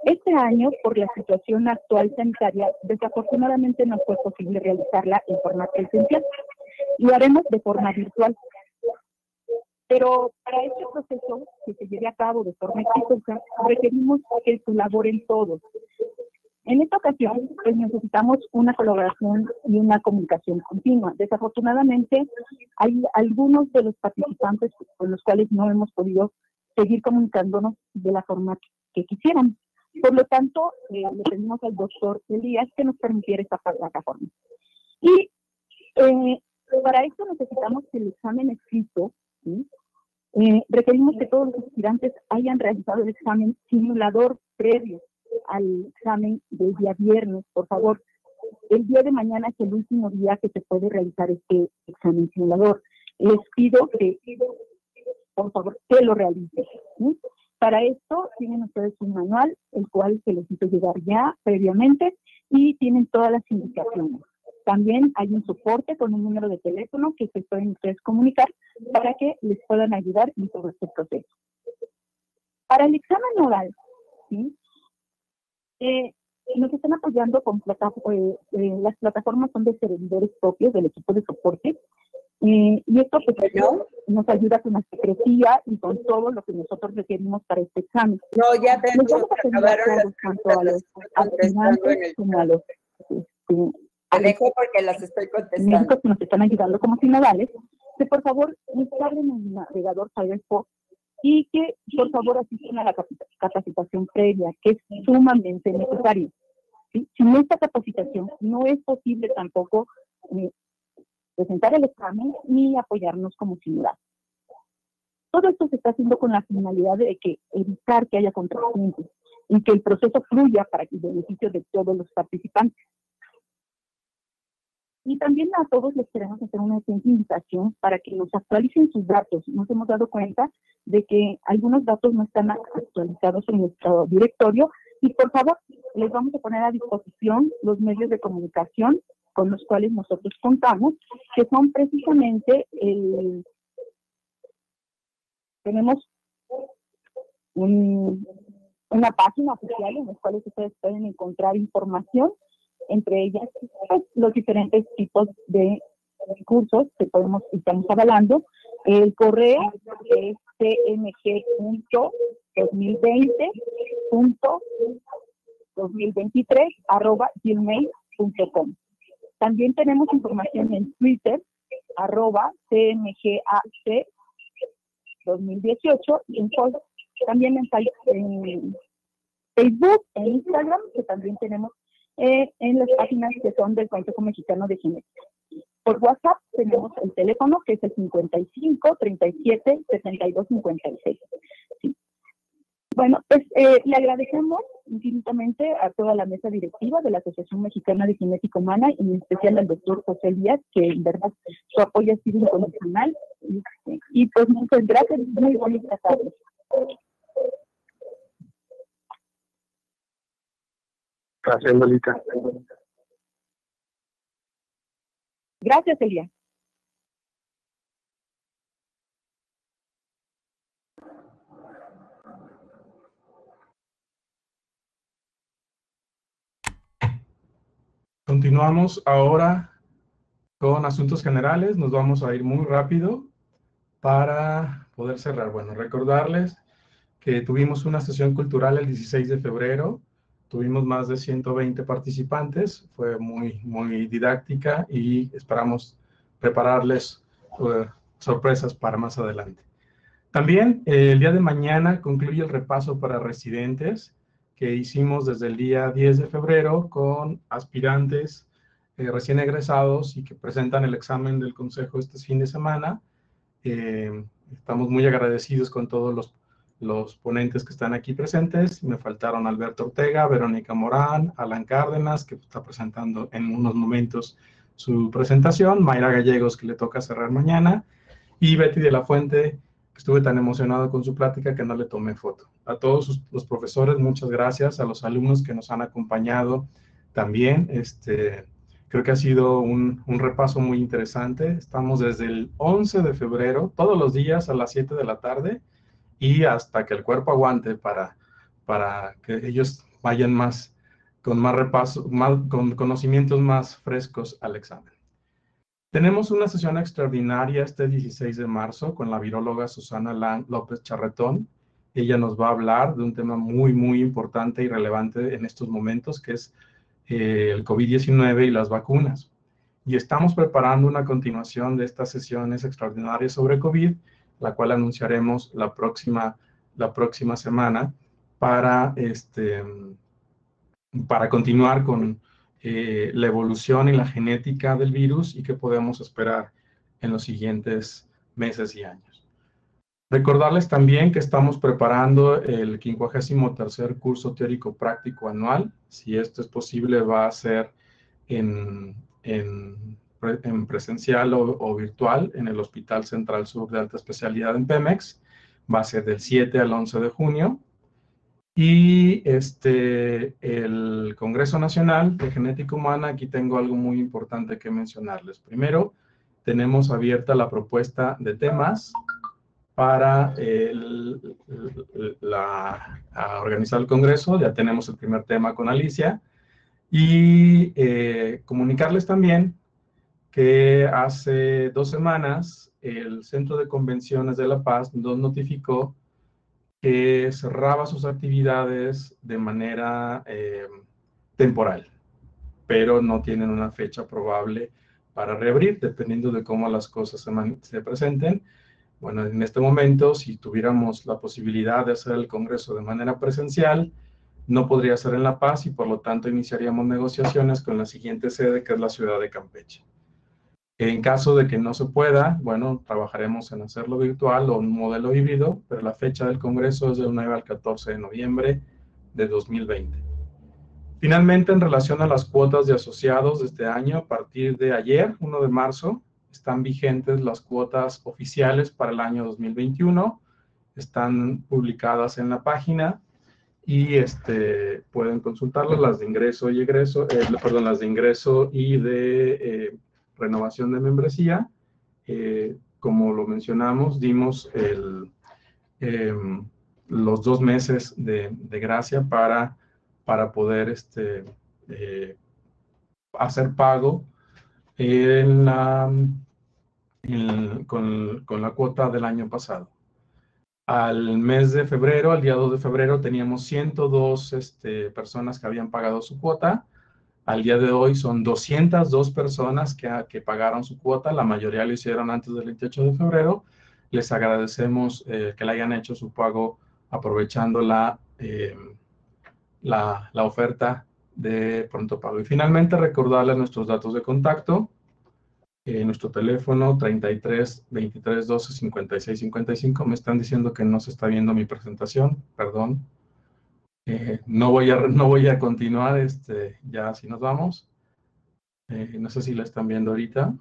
Este año, por la situación actual sanitaria, desafortunadamente no fue posible realizarla en forma presencial. Lo haremos de forma virtual. Pero para este proceso que se lleve a cabo de forma exitosa, requerimos que colaboren todos. En esta ocasión, pues necesitamos una colaboración y una comunicación continua. Desafortunadamente, hay algunos de los participantes con los cuales no hemos podido seguir comunicándonos de la forma que quisieran. Por lo tanto, le pedimos al doctor Elías que nos permitiera esta plataforma. Y para esto necesitamos el examen escrito, ¿sí? Requerimos que todos los aspirantes hayan realizado el examen simulador previo al examen del día viernes. Por favor, el día de mañana es el último día que se puede realizar este examen simulador. Les pido que, por favor, que lo realicen, ¿sí? Para esto tienen ustedes un manual, el cual se les hizo llegar ya previamente, y tienen todas las indicaciones. También hay un soporte con un número de teléfono que se pueden ustedes comunicar para que les puedan ayudar en todo este proceso. Para el examen oral, ¿sí? Nos están apoyando con las plataformas son de servidores propios del equipo de soporte, y esto pues, nos ayuda con la secrecía y con todo lo que nosotros requerimos para este examen. No, ya tenemos, acabaron las preguntas, tanto a los aspirantes como a los te dejo porque las estoy contestando. Que nos están ayudando como sinodales, que por favor instalen el navegador Firefox y que por favor asistan a la capacitación previa, que es sumamente necesaria. ¿Sí? Sin esta capacitación no es posible tampoco presentar el examen ni apoyarnos como sinodales. Todo esto se está haciendo con la finalidad de evitar que haya contratiempos y que el proceso fluya para el beneficio de todos los participantes. Y también a todos les queremos hacer una invitación para que nos actualicen sus datos. Nos hemos dado cuenta de que algunos datos no están actualizados en nuestro directorio y por favor les vamos a poner a disposición los medios de comunicación con los cuales nosotros contamos, que son precisamente tenemos una página oficial en la cual ustedes pueden encontrar información, entre ellas pues, los diferentes tipos de cursos que estamos avalando. El correo es cmg.2020.2023@gmail.com. También tenemos información en Twitter, @cmgac2018, y también en Facebook, en Instagram, que también tenemos en las páginas que son del Consejo Mexicano de Genética. Por WhatsApp tenemos el teléfono que es el 55 37 72 56. Sí. Bueno, pues le agradecemos infinitamente a toda la mesa directiva de la Asociación Mexicana de Genética Humana, y en especial al doctor José Díaz, que en verdad su apoyo ha sido incondicional. Y pues muchas gracias, muy bonita tarde. Gracias, Lolita. Gracias, Elia. Continuamos ahora con asuntos generales. Nos vamos a ir muy rápido para poder cerrar. Bueno, recordarles que tuvimos una sesión cultural el 16 de febrero. Tuvimos más de 120 participantes. Fue muy didáctica y esperamos prepararles sorpresas para más adelante. También el día de mañana concluye el repaso para residentes que hicimos desde el día 10 de febrero con aspirantes recién egresados y que presentan el examen del consejo este fin de semana. Estamos muy agradecidos con todos los ponentes que están aquí presentes. Me faltaron Alberto Ortega, Verónica Morán, Alan Cárdenas, que está presentando en unos momentos su presentación, Mayra Gallegos, que le toca cerrar mañana, y Betty de la Fuente, que estuve tan emocionado con su plática que no le tomé foto. A todos los profesores, muchas gracias. A los alumnos que nos han acompañado también. Creo que ha sido un repaso muy interesante. Estamos desde el 11 de febrero, todos los días a las 7 de la tarde, y hasta que el cuerpo aguante para que ellos vayan con más repaso, con conocimientos más frescos al examen. Tenemos una sesión extraordinaria este 16 de marzo con la viróloga Susana López Charretón. Ella nos va a hablar de un tema muy importante y relevante en estos momentos, que es el COVID-19 y las vacunas. Y estamos preparando una continuación de estas sesiones extraordinarias sobre COVID, la cual anunciaremos la próxima semana para continuar con la evolución y la genética del virus y qué podemos esperar en los siguientes meses y años. Recordarles también que estamos preparando el 53º curso teórico práctico anual. Si esto es posible, va a ser en presencial o virtual en el Hospital Central Sur de Alta Especialidad en Pemex. Va a ser del 7 al 11 de junio. Y el Congreso Nacional de Genética Humana, aquí tengo algo muy importante que mencionarles. Primero, tenemos abierta la propuesta de temas para organizar el Congreso. Ya tenemos el primer tema con Alicia. Y comunicarles también que hace 2 semanas el Centro de Convenciones de La Paz nos notificó que cerraba sus actividades de manera temporal, pero no tienen una fecha probable para reabrir, dependiendo de cómo las cosas se presenten. Bueno, en este momento, si tuviéramos la posibilidad de hacer el Congreso de manera presencial, no podría ser en La Paz y por lo tanto iniciaríamos negociaciones con la siguiente sede, que es la ciudad de Campeche. En caso de que no se pueda, bueno, trabajaremos en hacerlo virtual o un modelo híbrido, pero la fecha del Congreso es del 9 al 14 de noviembre de 2020. Finalmente, en relación a las cuotas de asociados de este año, a partir de ayer, 1 de marzo, están vigentes las cuotas oficiales para el año 2021. Están publicadas en la página y pueden consultarlas, las de ingreso y egreso, las de ingreso y de renovación de membresía. Como lo mencionamos, dimos los 2 meses de gracia para poder hacer pago con la cuota del año pasado. Al mes de febrero, al día 2 de febrero, teníamos 102 personas que habían pagado su cuota. Al día de hoy son 202 personas que pagaron su cuota. La mayoría lo hicieron antes del 28 de febrero. Les agradecemos que le hayan hecho su pago aprovechando la oferta de pronto pago. Y finalmente, recordarles nuestros datos de contacto. Nuestro teléfono 33 23 12 56 55. Me están diciendo que no se está viendo mi presentación, perdón. No voy a continuar, ya si nos vamos. No sé si la están viendo ahorita.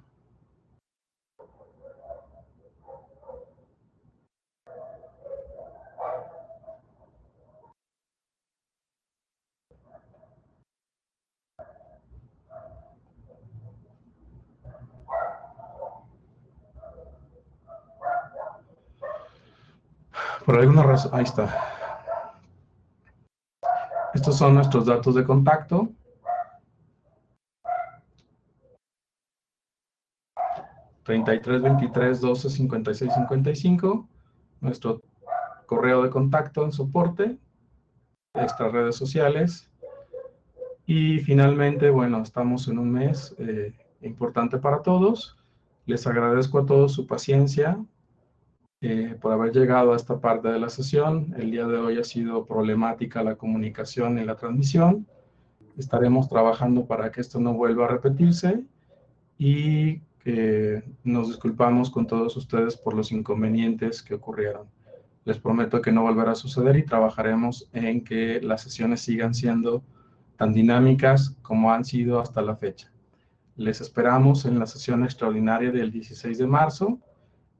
Por alguna razón, ahí está. Estos son nuestros datos de contacto. $33 23 12 56 55. Nuestro correo de contacto en soporte. Nuestras redes sociales. Y finalmente, bueno, estamos en un mes importante para todos. Les agradezco a todos su paciencia por haber llegado a esta parte de la sesión. El día de hoy ha sido problemática la comunicación y la transmisión. Estaremos trabajando para que esto no vuelva a repetirse y nos disculpamos con todos ustedes por los inconvenientes que ocurrieron. Les prometo que no volverá a suceder y trabajaremos en que las sesiones sigan siendo tan dinámicas como han sido hasta la fecha. Les esperamos en la sesión extraordinaria del 16 de marzo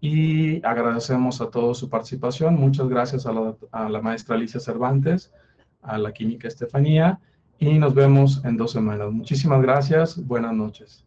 y agradecemos a todos su participación. Muchas gracias a la maestra Alicia Cervantes, a la química Estefanía, y nos vemos en 2 semanas. Muchísimas gracias. Buenas noches.